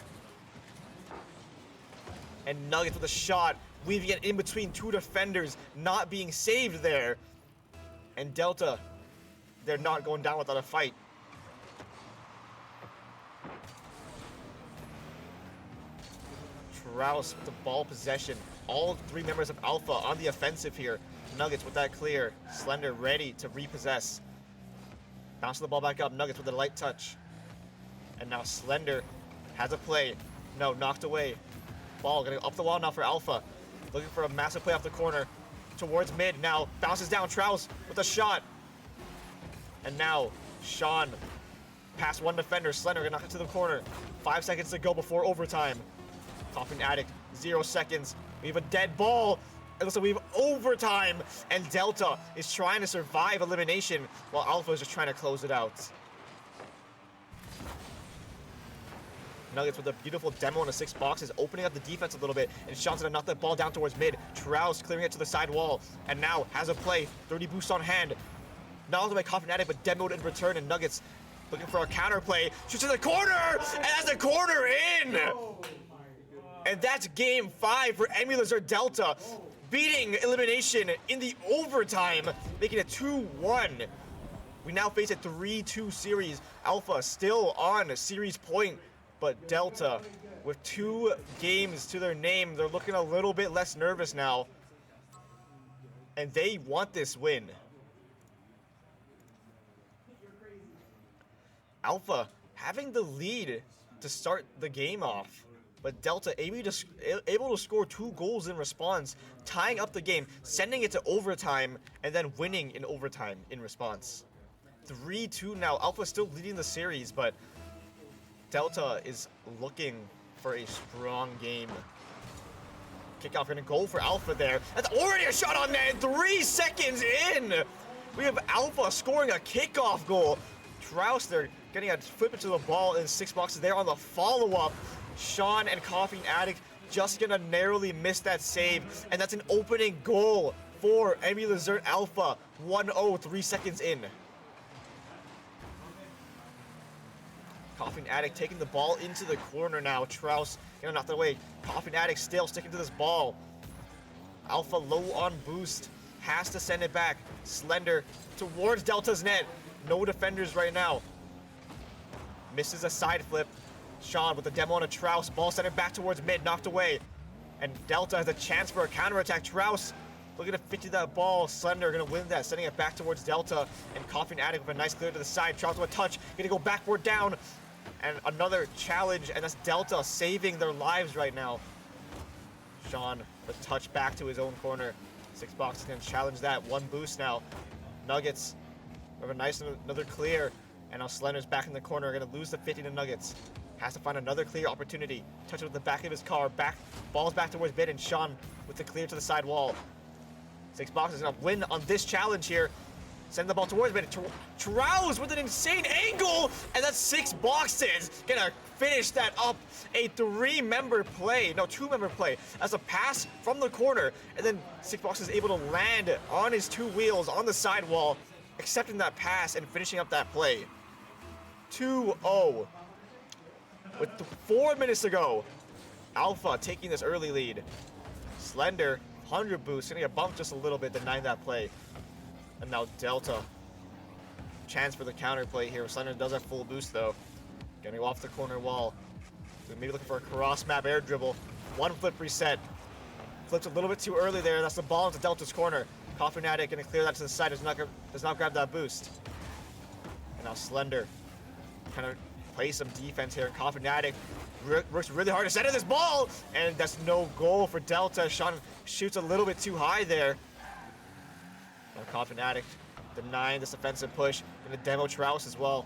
And Nuggets with a shot, weaving it in between 2 defenders, not being saved there. And Delta, they're not going down without a fight. Trouse with the ball possession. All 3 members of Alpha on the offensive here. Nuggets with that clear. Slender ready to repossess. Bouncing the ball back up. Nuggets with a light touch. And now Slender has a play. No, knocked away. ball. Gonna up the wall now for Alpha. Looking for a massive play off the corner. Towards mid now. Bounces down. Trouse with a shot. And now, Sean. Past one defender. Slender gonna knock it to the corner. 5 seconds to go before overtime. Coughing Addict. 0 seconds. We have a dead ball. It looks like we have overtime. And Delta is trying to survive elimination while Alpha is just trying to close it out. Nuggets with a beautiful demo in the 6 boxes, opening up the defense a little bit, and Sean's gonna knock that ball down towards mid. Trouse clearing it to the side wall, and now has a play. 30 boosts on hand. Not only by Coughing Addict, but demoed in return, and Nuggets looking for a counter play. Shoots in the corner, and that's a corner in! And that's game 5 for Emulous or Delta, beating elimination in the overtime, making it 2-1. We now face a 3-2 series. Alpha still on series point, but Delta, with 2 games to their name, they're looking a little bit less nervous now. And they want this win. Alpha having the lead to start the game off, but Delta able to score 2 goals in response, tying up the game, sending it to overtime, and then winning in overtime in response. 3-2 now. Alpha still leading the series, but Delta is looking for a strong game. Kickoff gonna go for Alpha there. That's already a shot on net. 3 seconds in. We have Alpha scoring a kickoff goal. Trouse there getting a flip into the ball in 6 boxes there on the follow-up. Sean and Coughing Addict just gonna narrowly miss that save, and that's an opening goal for Emulous Alpha. 1-0, 3 seconds in. Coughing Addict taking the ball into the corner now. Trouse gonna knock that away. Coughing Addict still sticking to this ball. Alpha low on boost. Has to send it back. Slender towards Delta's net. No defenders right now. Misses a side flip. Sean with the demo on a Trouse. Ball sent it back towards mid. Knocked away. And Delta has a chance for a counterattack. Trouse looking to 50 that ball. Slender gonna win that. Sending it back towards Delta. And Coughing Addict with a nice clear to the side. Trouse with a touch. Gonna go backward down. And another challenge, and that's Delta saving their lives right now. Sean, the touch back to his own corner. 6 boxes gonna challenge that. 1 boost now. Nuggets have a nice another clear. And now Slender's back in the corner, gonna lose the 50 to Nuggets. Has to find another clear opportunity. Touch it with the back of his car. Ball's back towards mid, and Sean with the clear to the side wall. 6 boxes gonna win on this challenge here. Send the ball towards mid. Trouse with an insane angle, and that's 6 boxes. Gonna finish that up. A 3-member play, no, 2-member play. As a pass from the corner, and then 6 boxes able to land on his 2 wheels on the sidewall, accepting that pass and finishing up that play. 2-0. With 4 minutes to go, Alpha taking this early lead. Slender, 100 boost, gonna get bumped just a little bit, denying that play. And now Delta. Chance for the counter play here. Slender does have full boost though. Gonna go off the corner wall. So maybe looking for a cross map air dribble. 1 flip reset. Flips a little bit too early there. That's the ball into Delta's corner. Coughing Addict gonna clear that to the side. Does not grab that boost. And now Slender kind of plays some defense here. And Coughing Addict works really hard to center this ball. And that's no goal for Delta. Sean shoots a little bit too high there. Now Coughing Addict denying this offensive push. Gonna demo Trouse as well.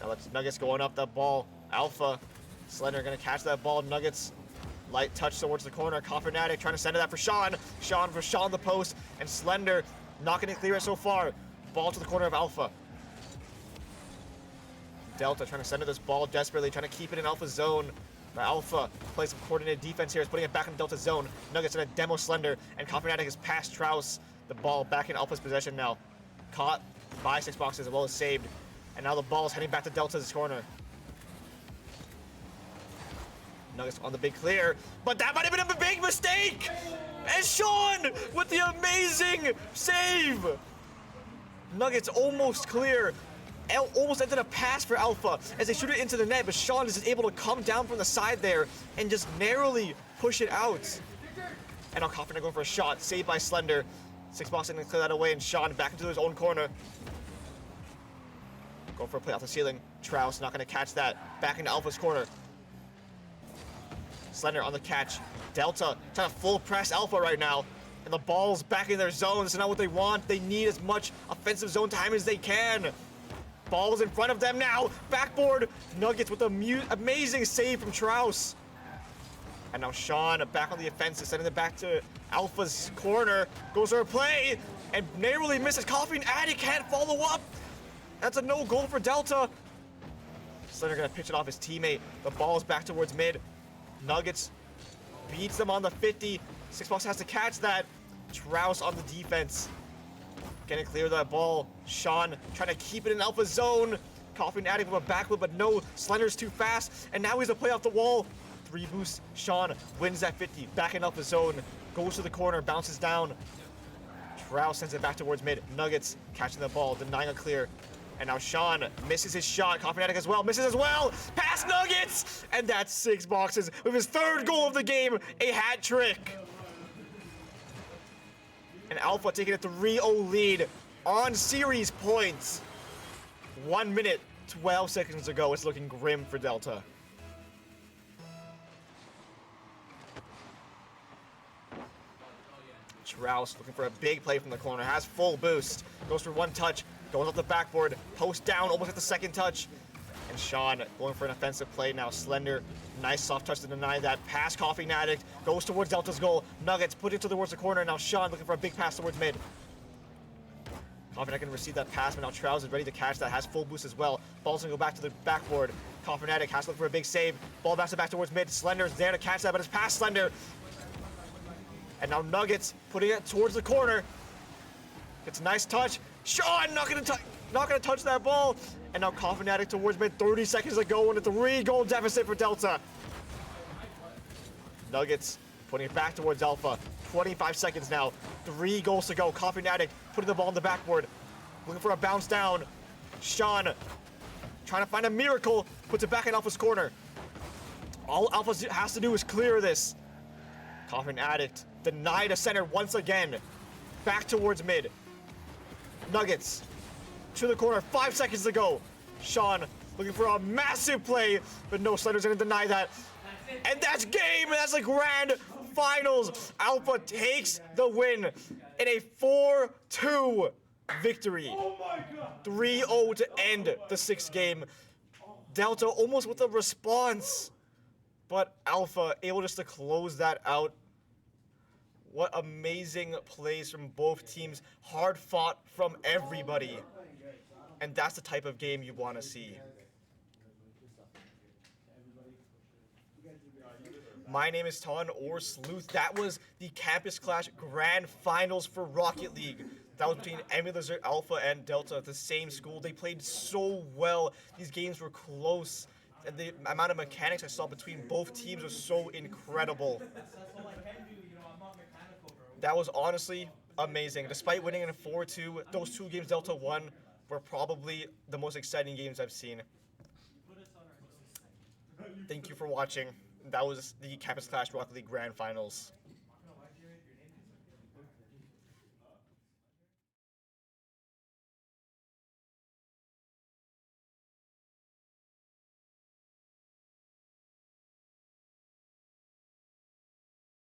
Now let's Nuggets going up that ball. Alpha. Slender gonna catch that ball. Nuggets. Light touch towards the corner. Coughing Addict trying to send that for Sean. Sean the post. And Slender not getting clear so far. Ball to the corner of Alpha. Delta trying to send this ball desperately. Trying to keep it in Alpha's zone. But Alpha plays some coordinated defense here. Is putting it back in Delta's zone. Nuggets gonna demo Slender. And Coughing Addict has passed Trouse. The ball back in Alpha's possession now. Caught by 6 boxes as well as saved. And now the ball is heading back to Delta's corner. Nuggets on the big clear, but that might have been a big mistake! And Sean with the amazing save! Nuggets almost clear. Almost ended a pass for Alpha as they shoot it into the net, but Sean is just able to come down from the side there and just narrowly push it out. And now Coughing going for a shot, saved by Slender. 6 boxes gonna clear that away, and Sean back into his own corner. Going for a play off the ceiling. Trouse not gonna catch that. Back into Alpha's corner. Slender on the catch. Delta trying to full press Alpha right now. And the ball's back in their zone. This is not what they want. They need as much offensive zone time as they can. Ball's in front of them now. Backboard. Nuggets with an amazing save from Traus. And now Sean back on the offensive, sending it back to Alpha's corner. Goes for a play and narrowly misses. Coffee and Addy can't follow up. That's a no goal for Delta. Slender gonna pitch it off his teammate. The ball is back towards mid. Nuggets beats them on the 50. Sixbox has to catch that. Traus on the defense. Getting clear of that ball. Sean trying to keep it in Alpha zone. Coffee and Addy with a backflip, but no, Slender's too fast. And now he's a play off the wall. 3 boosts. Sean wins that 50. Back in Alpha zone. Goes to the corner, bounces down. Traus sends it back towards mid. Nuggets catching the ball, denying a clear. And now Sean misses his shot. Coffinatic as well, misses as well. Pass Nuggets! And that's 6 boxes with his 3rd goal of the game, a hat trick. And Alpha taking a 3-0 lead on series points. 1 minute, 12 seconds ago. It's looking grim for Delta. Traus looking for a big play from the corner. Has full boost. Goes for 1 touch. Goes off the backboard, post down, almost at the 2nd touch. And Sean going for an offensive play now. Slender, nice soft touch to deny that. Pass, Coffee Addict, goes towards Delta's goal. Nuggets put it towards the corner. Now Sean looking for a big pass towards mid. Coffee Addict can receive that pass, but now Traus is ready to catch that. Has full boost as well. Ball's gonna go back to the backboard. Coffee Addict has to look for a big save. Ball bouncing back towards mid. Slender's there to catch that, but it's past Slender. And now Nuggets putting it towards the corner. It's a nice touch. Sean not gonna touch that ball. And now Coffin Addict towards mid. 30 seconds to go and a 3-goal deficit for Delta. Nuggets putting it back towards Alpha. 25 seconds now. 3 goals to go. Coffin Addict putting the ball on the backboard. Looking for a bounce down. Sean trying to find a miracle. Puts it back in Alpha's corner. All Alpha has to do is clear this. Coffin Addict denied a center once again. Back towards mid. Nuggets to the corner. 5 seconds to go. Sean looking for a massive play, but no, Slender's gonna deny that. And that's game. That's the grand finals. Alpha takes the win in a 4-2 victory. 3-0 to end the 6th game. Delta almost with a response, but Alpha able just to close that out. What amazing plays from both teams. Hard fought from everybody. And that's the type of game you want to see. My name is Ton or Sleuth. That was the Campus Clash Grand Finals for Rocket League. That was between MEL Lizard Alpha and Delta at the same school. They played so well. These games were close. And the amount of mechanics I saw between both teams was so incredible. That was honestly amazing. Despite winning in a 4-2, those 2 games Delta won were probably the most exciting games I've seen. Thank you for watching. That was the Campus Clash Rocket League Grand Finals.